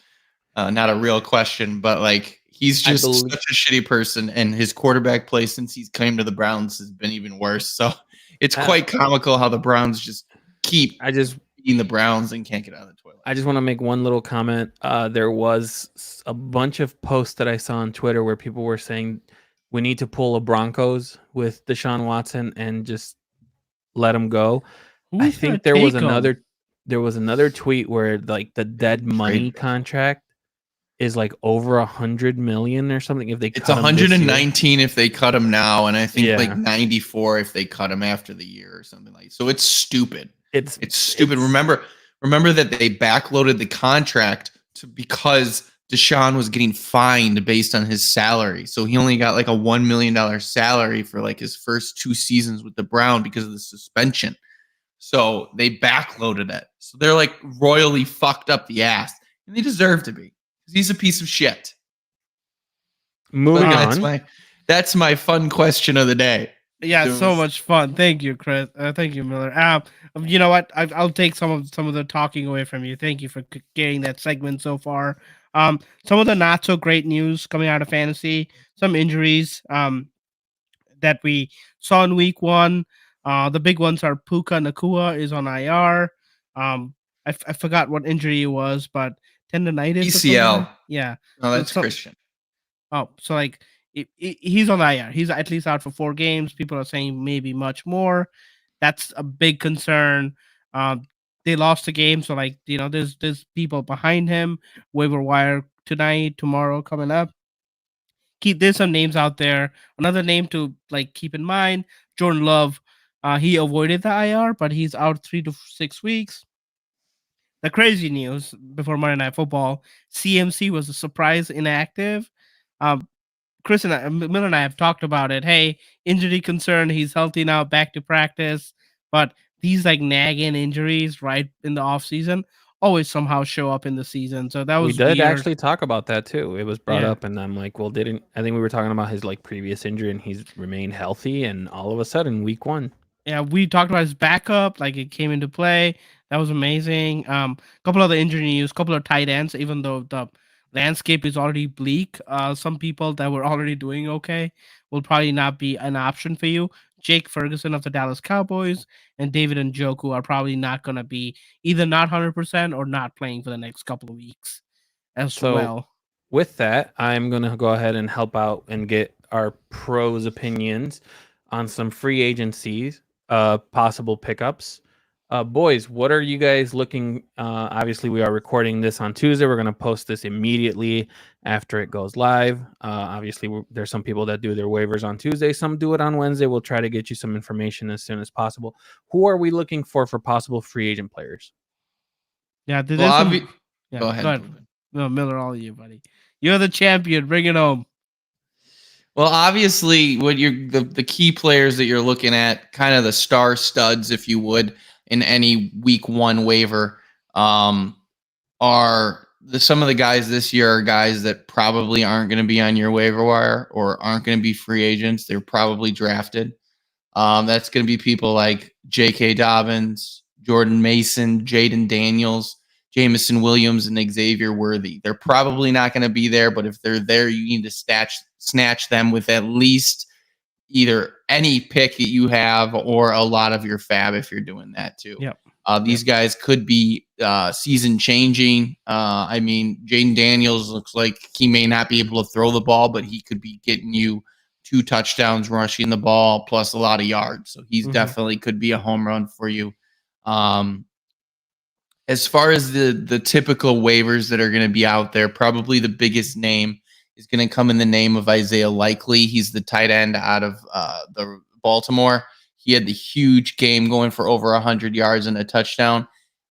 not a real question, but like he's just such a shitty person, and his quarterback play since he's came to the Browns has been even worse. So it's quite comical how the Browns just keep beating the Browns and can't get out of the toilet. I just want to make one little comment. There was a bunch of posts that I saw on Twitter where people were saying we need to pull a Broncos with Deshaun Watson and just let him go. I think there was another tweet where like the dead money contract is like over 100 million or something. If they it's 119 if they cut him now, and I think like 94 if they cut him after the year or something like. So it's stupid. It's stupid. Remember that they backloaded the contract because Deshaun was getting fined based on his salary. So he only got like a $1 million salary for like his first 2 seasons with the Browns because of the suspension. So they backloaded it. So they're like royally fucked up the ass. And they deserve to be because he's a piece of shit. Moving on. That's my fun question of the day. Yeah, It so was much fun. Thank you, Chris. Thank you, Miller. You know what? I'll take some of the talking away from you. Thank you for getting that segment so far. Some of the not so great news coming out of fantasy, some injuries that we saw in week one. The big ones are Puka Nakua is on IR. I forgot what injury it was, but tendonitis or something. ECL. Yeah. No, So, that's so Christian. Oh, so like he's on IR. He's at least out for 4 games. People are saying maybe much more. That's a big concern. Um, they lost the game, so like there's people behind him. Waiver wire tonight, tomorrow coming up. There's some names out there. Another name to like keep in mind: Jordan Love. He avoided the IR, but he's out 3 to 6 weeks. The crazy news before Monday Night Football: CMC was a surprise inactive. Um, Chris and Miller and I have talked about it. Hey, injury concern. He's healthy now, back to practice. But these like nagging injuries right in the off season always somehow show up in the season. So that We was did weird. actually talk about that too. It was brought Yeah. up, and I'm like, well, didn't I think we were talking about his like previous injury, and he's remained healthy, and all of a sudden, week one. Yeah, we talked about his backup, like it came into play. That was amazing. Couple other injury news, couple of tight ends, even though the landscape is already bleak. Some people that were already doing okay will probably not be an option for you. Jake Ferguson of the Dallas Cowboys and David Njoku are probably not going to be either not 100% or not playing for the next couple of weeks as So well. with that, I'm going to go ahead and help out and get our pros' opinions on some free agencies, possible pickups. Boys, what are you guys looking? Obviously, we are recording this on Tuesday. We're going to post this immediately after it goes live. Obviously, there's some people that do their waivers on Tuesday. Some do it on Wednesday. We'll try to get you some information as soon as possible. Who are we looking for possible free agent players? Yeah, there's Well, some. Yeah, go ahead. go ahead. No, Miller, all of you, buddy. You're the champion. Bring it home. Well, obviously, what you're the key players that you're looking at, kind of the star studs, if you would, in any week one waiver, are some of the guys this year are guys that probably aren't going to be on your waiver wire or aren't going to be free agents. They're probably drafted. That's going to be people like J.K. Dobbins, Jordan Mason, Jaden Daniels, Jamison Williams, and Xavier Worthy. They're probably not going to be there, but if they're there, you need to snatch them with at least either any pick that you have or a lot of your fab if you're doing that too. Yep. These guys could be season changing. I mean, Jaden Daniels looks like he may not be able to throw the ball, but he could be getting you 2 touchdowns rushing the ball plus a lot of yards. So he's definitely could be a home run for you. As far as the typical waivers that are going to be out there, probably the biggest name is going to come in the name of Isaiah Likely. He's the tight end out of the Baltimore. He had the huge game going for over 100 yards and a touchdown.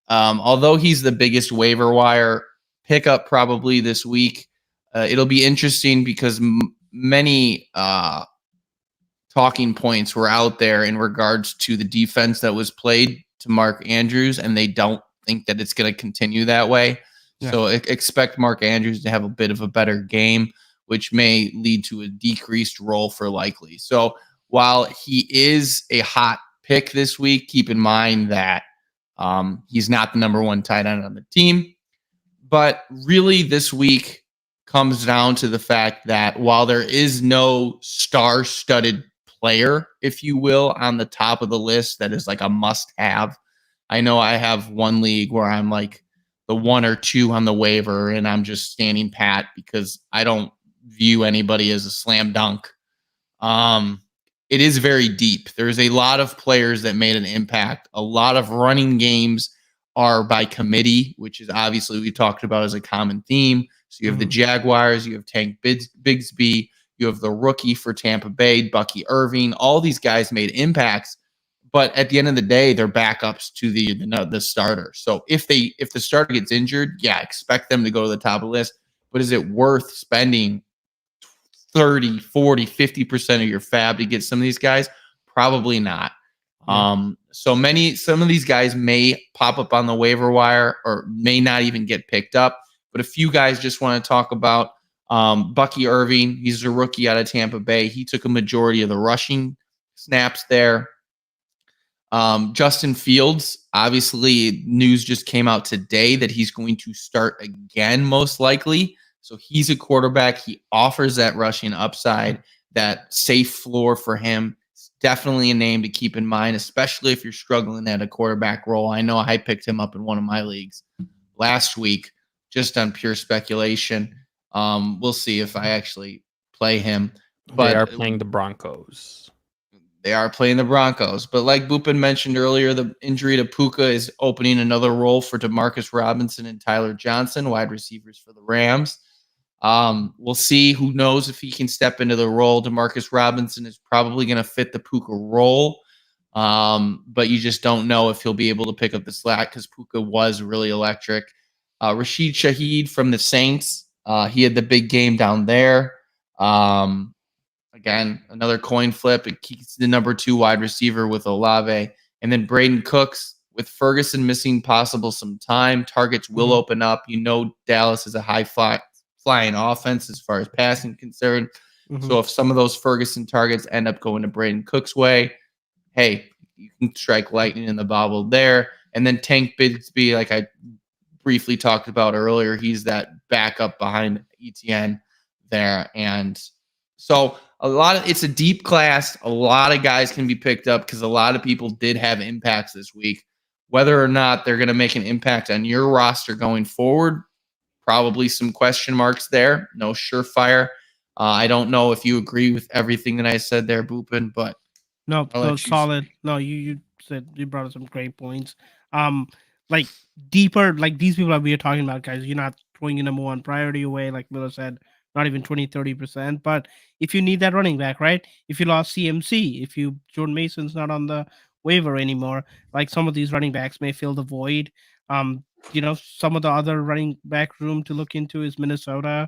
Although he's the biggest waiver wire pickup probably this week, it'll be interesting because many talking points were out there in regards to the defense that was played to Mark Andrews, and they don't think that it's going to continue that way. Yeah. So expect Mark Andrews to have a bit of a better game, which may lead to a decreased role for Likely. So while he is a hot pick this week, keep in mind that he's not the number one tight end on the team. But really this week comes down to the fact that while there is no star-studded player, if you will, on the top of the list that is like a must-have. I know I have one league where I'm like the 1 or 2 on the waiver and I'm just standing pat because I don't view anybody as a slam dunk. It is very deep. There's a lot of players that made an impact. A lot of running games are by committee, which is obviously we talked about as a common theme. So you have the Jaguars, you have Tank Bigsby, you have the rookie for Tampa Bay, Bucky Irving. All these guys made impacts, but at the end of the day, they're backups to the starter. So if the starter gets injured, yeah, expect them to go to the top of the list. But is it worth spending 30, 40, 50% of your fab to get some of these guys? Probably not. Some of these guys may pop up on the waiver wire or may not even get picked up. But a few guys just want to talk about Bucky Irving. He's a rookie out of Tampa Bay. He took a majority of the rushing snaps there. Justin Fields, obviously, news just came out today that he's going to start again, most likely. So he's a quarterback. He offers that rushing upside, that safe floor for him. It's definitely a name to keep in mind, especially if you're struggling at a quarterback role. I know I picked him up in one of my leagues last week just on pure speculation. We'll see if I actually play him. But they are playing the Broncos. They are playing the Broncos. But like Boopin mentioned earlier, the injury to Puka is opening another role for Demarcus Robinson and Tyler Johnson, wide receivers for the Rams. We'll see. Who knows if he can step into the role. Demarcus Robinson is probably going to fit the Puka role. But you just don't know if he'll be able to pick up the slack because Puka was really electric. Rashid Shaheed from the Saints. He had the big game down there. Again, another coin flip. He's the number 2 wide receiver with Olave. And then Braden Cooks, with Ferguson missing possible some time, targets will open up. You know Dallas is a high-flying offense as far as passing concerned. So if some of those Ferguson targets end up going to Braden Cooks' way, hey, you can strike lightning in the bottle there. And then Tank Bigsby, like I briefly talked about earlier, he's that backup behind ETN there. And so it's a deep class. A lot of guys can be picked up because a lot of people did have impacts this week. Whether or not they're going to make an impact on your roster going forward, probably some question marks there. No surefire. I don't know if you agree with everything that I said there, Boopin, but no, solid. No, you said you brought up some great points. Like deeper, like these people that we are talking about, guys, you're not throwing your number 1 priority away, like Miller said. Not even 20-30%. But if you need that running back, right? If you lost CMC, if Jordan Mason's not on the waiver anymore, like some of these running backs may fill the void. Some of the other running back room to look into is Minnesota.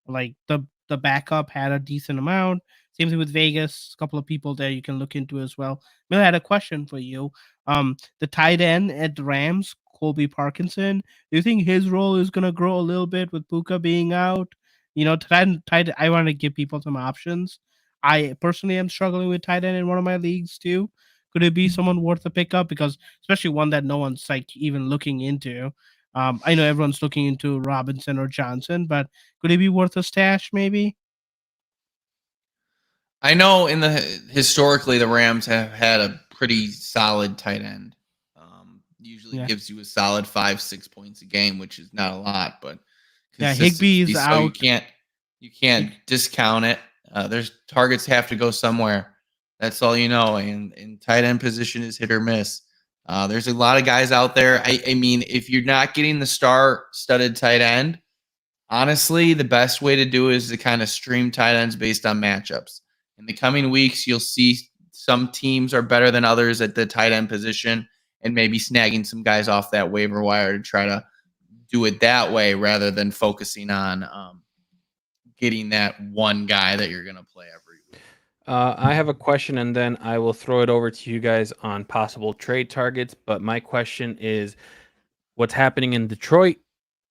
Like the backup had a decent amount. Same thing with Vegas. A couple of people there you can look into as well. Miller, had a question for you. The tight end at the Rams, Colby Parkinson. Do you think his role is going to grow a little bit with Puka being out? I want to give people some options. I personally am struggling with tight end in one of my leagues too. Could it be someone worth a pickup? Because especially one that no one's like even looking into. I know everyone's looking into Robinson or Johnson, but could it be worth a stash maybe? I know historically the Rams have had a pretty solid tight end. Usually gives you a solid 5-6 points a game, which is not a lot, but Higbee's out. You can't discount it. There's targets have to go somewhere. That's all you know. And tight end position is hit or miss. There's a lot of guys out there. I mean, if you're not getting the star-studded tight end, honestly, the best way to do it is to kind of stream tight ends based on matchups. In the coming weeks, you'll see some teams are better than others at the tight end position, and maybe snagging some guys off that waiver wire to try to do it that way rather than focusing on getting that one guy that you're going to play every week. I have a question, and then I will throw it over to you guys on possible trade targets. But my question is, what's happening in Detroit?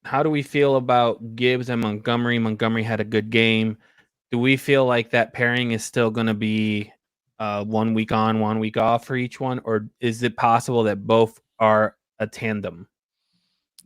How do we feel about Gibbs and Montgomery? Montgomery had a good game. Do we feel like that pairing is still going to be 1 week on, 1 week off for each one? Or is it possible that both are a tandem?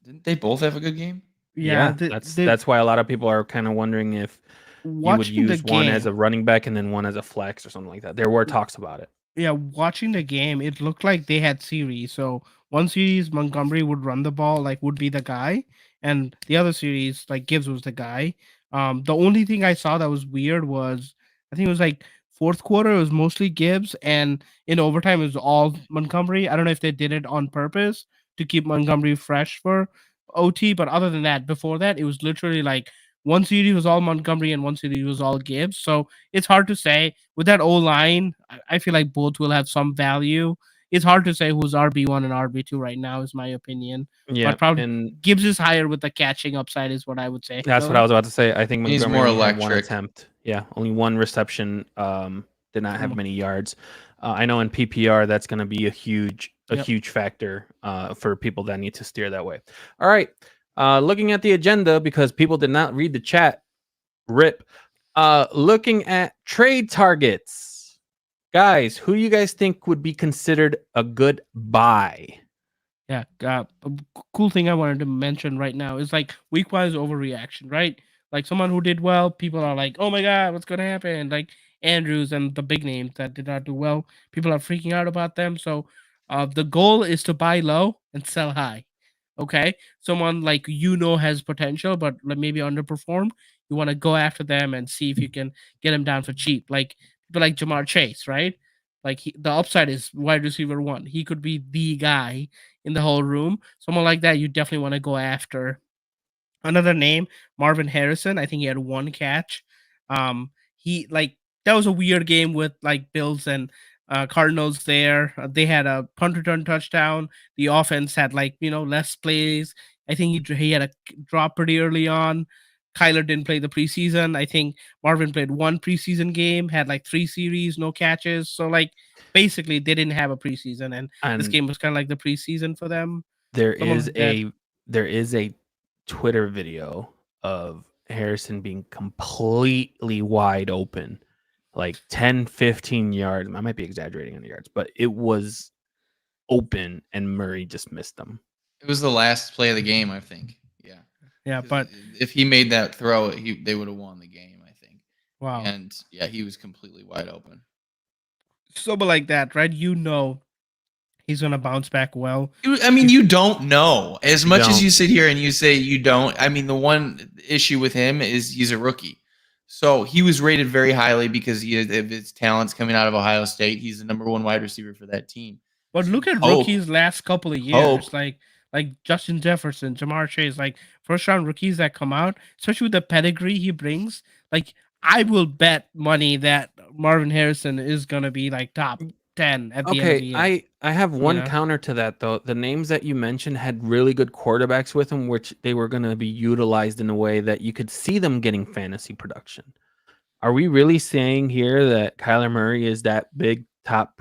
Didn't they both have a good game? Yeah, that's why a lot of people are kind of wondering if you would use one as a running back and then one as a flex or something like that. There were talks about it. Yeah, watching the game, it looked like they had series. So one series, Montgomery would run the ball, like would be the guy, and the other series, like Gibbs was the guy. The only thing I saw that was weird was I think it was like fourth quarter, it was mostly Gibbs, and in overtime it was all Montgomery. I don't know if they did it on purpose to keep Montgomery fresh for OT, but other than that, before that, it was literally like one series was all Montgomery and one series was all Gibbs. So it's hard to say. With that O line, I feel like both will have some value. It's hard to say who's RB1 and RB2 right now, is my opinion. Yeah, but probably Gibbs is higher with the catching upside, is what I would say. That's what I was about to say. I think he's Montgomery more only had electric. one attempt. Yeah, only one reception. Did not have many yards. I know in PPR that's going to be a huge factor for people that need to steer that way. All right. Looking at the agenda, because people did not read the chat, rip. Looking at trade targets. Guys, who do you guys think would be considered a good buy? Yeah, cool thing I wanted to mention right now is like week wise overreaction, right? Like someone who did well, people are like, "Oh my god, what's gonna happen?" Like Andrews and the big names that did not do well, people are freaking out about them. So, the goal is to buy low and sell high. Okay, someone like has potential, but like maybe underperformed. You want to go after them and see if you can get them down for cheap. Like people like Jamar Chase, right? Like the upside is wide receiver one. He could be the guy in the whole room. Someone like that, you definitely want to go after. Another name, Marvin Harrison. I think he had one catch. He like that was a weird game with like Bills and Cardinals there. They had a punt return touchdown. The offense had like less plays. I think he had a drop pretty early on. Kyler didn't play the preseason. I think Marvin played one preseason game, had like 3 series, no catches. So like basically they didn't have a preseason, and this And game was kind of like the preseason for them. there Someone is like that. a Twitter video of Harrison being completely wide open, like 10, 15 yards. I might be exaggerating on the yards, but it was open and Murray just missed them. It was the last play of the game, I think. Yeah. Yeah, 'Cause but if he made that throw, they would have won the game, I think. wow. And yeah, he was completely wide open. Someone like that, right? He's gonna bounce back well. I mean, you don't know. As You much as don't. you sit here and you say you don't, I mean, the one issue with him is he's a rookie. So he was rated very highly because of his talents coming out of Ohio State. He's the number one wide receiver for that team. But So look at hope- rookies last couple of hope. years, like Justin Jefferson, Jamar Chase, like first round rookies that come out, especially with the pedigree he brings. Like I will bet money that Marvin Harrison is gonna be like top 10 at the end of the Okay, year. I have one know? counter to that though. The names that you mentioned had really good quarterbacks with them, which they were going to be utilized in a way that you could see them getting fantasy production. Are we really saying here that Kyler Murray is that big top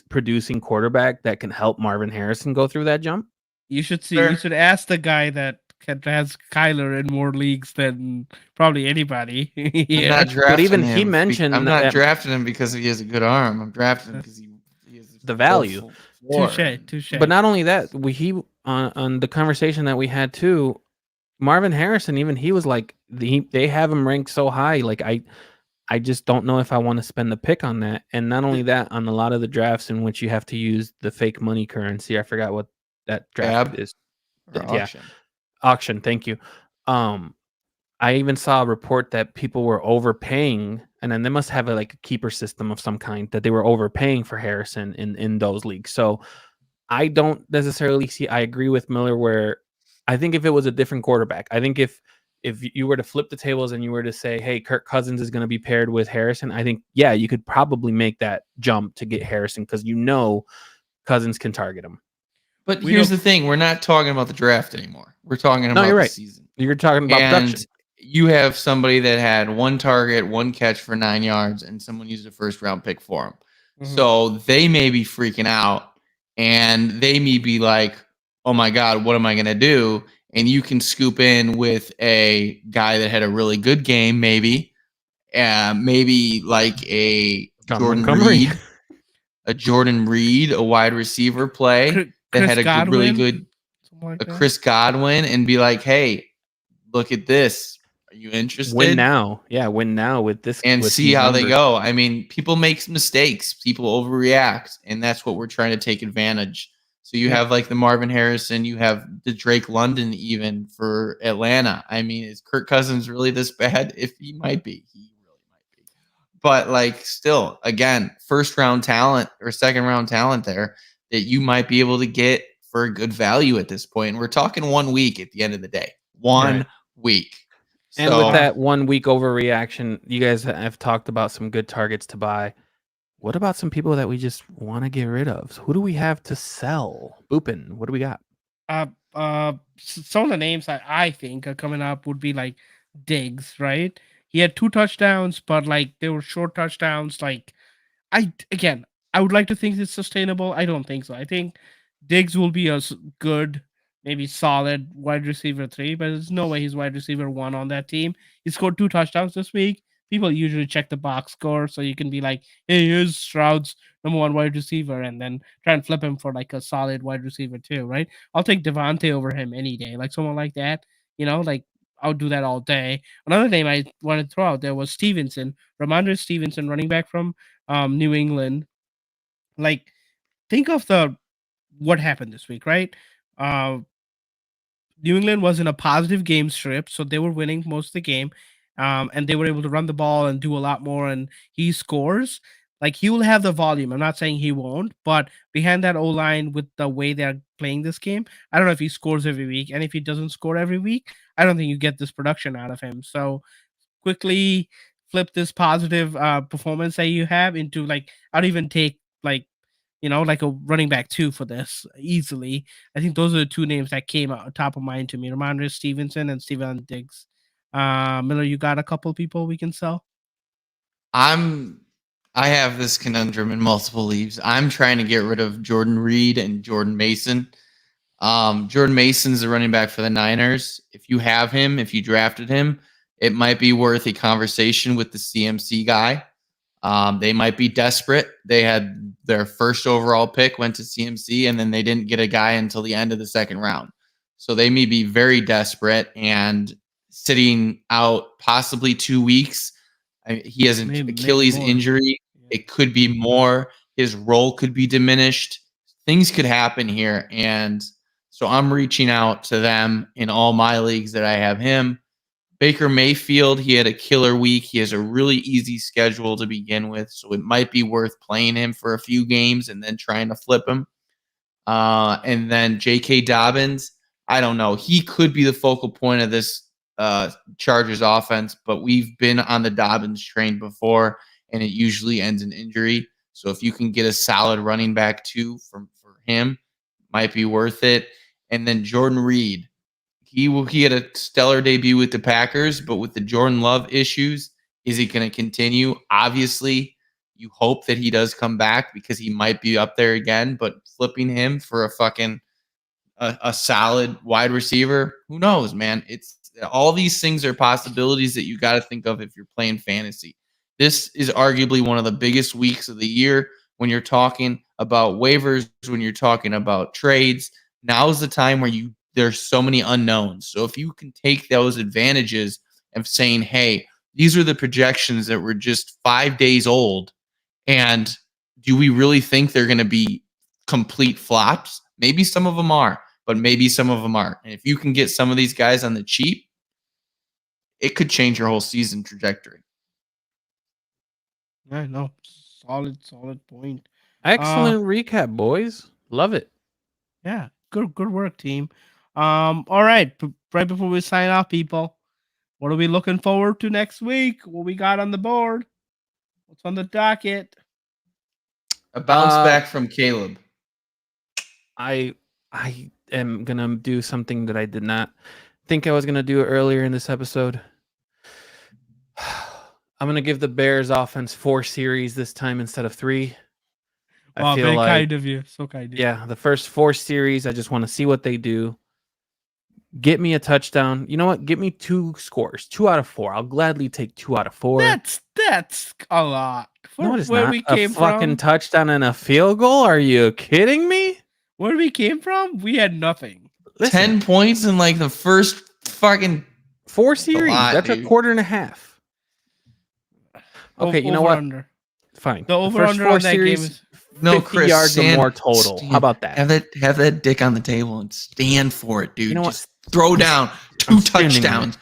producing quarterback that can help Marvin Harrison go through that jump? You should see. Sure. You should ask the guy that has Kyler in more leagues than probably anybody. I'm Yeah. not drafting even him. he mentioned I'm not that- drafting him because he has a good arm. I'm drafting him because he has The value. floor. Touche. But not only that, he on the conversation that we had too, Marvin Harrison, even he was like they have him ranked so high. Like I just don't know if I want to spend the pick on that. And not only that, on a lot of the drafts in which you have to use the fake money currency, I forgot what that draft Fab? is. Or Yeah. auction. Auction, thank you. I even saw a report that people were overpaying, and then they must have a keeper system of some kind that they were overpaying for Harrison in those leagues. So I don't necessarily see. I agree with Miller where I think if it was a different quarterback, I think if you were to flip the tables and you were to say, hey, Kirk Cousins is going to be paired with Harrison, I think, yeah, you could probably make that jump to get Harrison because Cousins can target him. But here's the thing: we're not talking about the draft anymore. We're talking about you're the right. season. You're talking about And production. you have somebody that had one target, one catch for 9 yards, and someone used a first round pick for him. Mhm. So they may be freaking out, and they may be like, "Oh my God, what am I going to do?" And you can scoop in with a guy that had a really good game, maybe like a John Jordan Montgomery. Reed, a wide receiver play that Chris had a Godwin, really good, something like a that. Chris Godwin, and be like, "Hey, look at this. Are you interested?" Win now. Yeah, win now with this. And with see these how they numbers. go. I mean, people make mistakes. People overreact, and that's what we're trying to take advantage. So you have like the Marvin Harrison, you have the Drake London even for Atlanta. I mean, is Kirk Cousins really this bad? If he might be, he really might be. But like still, again, first round talent or second round talent there that you might be able to get for a good value at this point. And we're talking 1 week at the end of the day. One week. And So, with that 1 week overreaction, you guys have talked about some good targets to buy. What about some people that we just want to get rid of? Who do we have to sell? Boopin, what do we got? Some of the names that I think are coming up would be like Diggs, right? He had 2 touchdowns, but like they were short touchdowns. Like I would like to think it's sustainable. I don't think so. I think Diggs will be a good, maybe solid wide receiver 3, but there's no way he's wide receiver 1 on that team. He scored 2 touchdowns this week. people usually check the box score, so you can be like, hey, here's Stroud's number one wide receiver, and then try and flip him for like a solid wide receiver too, right? I'll take Devontae over him any day, like someone like that. Like I'll do that all day. Another name I wanted to throw out there was Stevenson, Ramondre Stevenson, running back from New England. Like, think of what happened this week, right? Uh, New England was in a positive game strip, so they were winning most of the game, and they were able to run the ball and do a lot more. And he scores. Like, he will have the volume. I'm not saying he won't, but behind that O line with the way they're playing this game, I don't know if he scores every week. And if he doesn't score every week, I don't think you get this production out of him. So quickly flip this positive performance that you have into, like, I'd even take like a running back two for this easily. I think those are the two names that came out top of mind to me: Ramondre Stevenson and Steven Diggs. Miller, you got a couple people we can sell? I have this conundrum in multiple leagues. I'm trying to get rid of Jordan Reed and Jordan Mason. Jordan Mason's the running back for the Niners. If you have him, if you drafted him, it might be worth a conversation with the CMC guy. They might be desperate. They had their first overall pick, went to CMC, and then they didn't get a guy until the end of the second round. So they may be very desperate and sitting out possibly 2 weeks. He has an Achilles injury. It could be more. His role could be diminished. Things could happen here. And so I'm reaching out to them in all my leagues that I have him. Baker Mayfield, he had a killer week. He has a really easy schedule to begin with, so it might be worth playing him for a few games and then trying to flip him. And then J.K. Dobbins, I don't know. He could be the focal point of this Chargers offense, but we've been on the Dobbins train before, and it usually ends in injury. So if you can get a solid running back too for him, might be worth it. And then Jordan Reed. He had a stellar debut with the Packers, but with the Jordan Love issues, is it going to continue? Obviously, you hope that he does come back because he might be up there again, but flipping him for a solid wide receiver, who knows, man? It's all these things are possibilities that you got to think of if you're playing fantasy. This is arguably one of the biggest weeks of the year when you're talking about waivers, when you're talking about trades. Now is the time where there's so many unknowns. So if you can take those advantages of saying, hey, these are the projections that were just 5 days old, and do we really think they're going to be complete flops? Maybe some of them are, but maybe some of them aren't. And if you can get some of these guys on the cheap, it could change your whole season trajectory. I know. Solid point. Excellent recap, boys. Love it. Yeah, good work, team. All right, right before we sign off, people, what are we looking forward to next week? What we got on the board? What's on the docket? A bounce back from Caleb. I am gonna do something that I did not think I was gonna do earlier in this episode. I'm gonna give the Bears offense 4 series this time instead of 3. I feel very kind of you. So kind of you. Yeah, the first 4 series, I just want to see what they do. Get me a touchdown. You know what? Get me 2 scores. 2 out of 4. I'll gladly take 2 out of 4. That's a lot. No, it is not. We came from? Fucking touchdown and a field goal? Are you kidding me? Where we came from? We had nothing. Listen, 10 points in like the first fucking 4 series. That's a quarter and a half. Okay, you know what? Under. Fine. The over-under on that game is 50 yards or more total. How about that? Have that dick on the table and stand for it, dude. You know just throw down 2 touchdowns.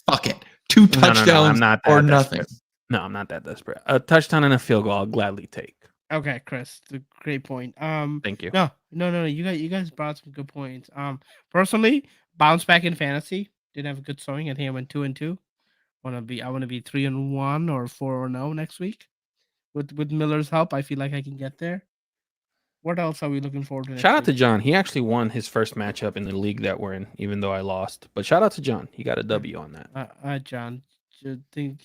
Fuck it. 2 touchdowns I'm not or nothing. Desperate. No, I'm not that desperate. A touchdown and a field goal, I'll gladly take. Okay, Chris, great point. Thank you. No. You guys brought some good points. Personally, bounce back in fantasy. Didn't have a good showing. I think I went 2-2. I want to be 3-1 or 4-0 next week. With Miller's help, I feel like I can get there. What else are we looking forward to? Shout out to John. He actually won his first matchup in the league that we're in, even though I lost. But shout out to John. He got a W on that. John, think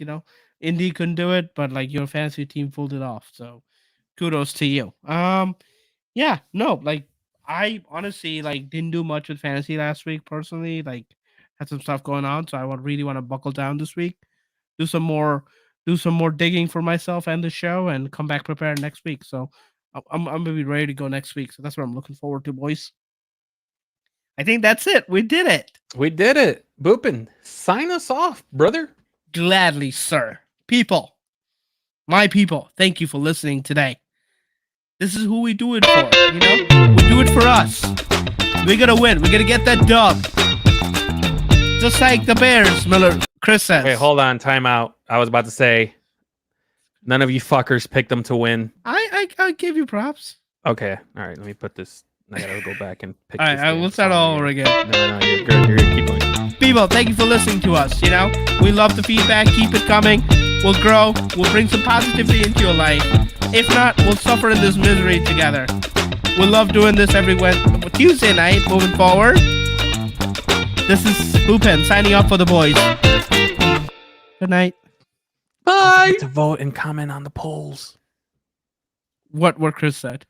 Indy couldn't do it, but like your fantasy team pulled it off. So kudos to you. Yeah, no, like I honestly didn't do much with fantasy last week personally. Like had some stuff going on, so I really want to buckle down this week. Do some more do some more digging for myself and the show, and come back prepared next week. So I'm gonna be ready to go next week. So that's what I'm looking forward to, boys. I think that's it. We did it. We did it. Boopin, sign us off, brother. Gladly, sir. People, my people, thank you for listening today. This is who we do it for, you know? We do it for us. We're gonna win. We're gonna get that dub. Just like the Bears, Chris says. Wait, hold on. Time out. I was about to say, none of you fuckers picked them to win. I give you props. Okay. All right. Let me put this. I gotta go back and pick All this. right, we'll start all over again. No, you're good. You're good. Keep going. People, thank you for listening to us. You know, we love the feedback. Keep it coming. We'll grow. We'll bring some positivity into your life. If not, we'll suffer in this misery together. We love doing this every Tuesday night. Moving forward. This is Boopin signing off for the boys. Good night. Bye. To vote and comment on the polls. What Chris said.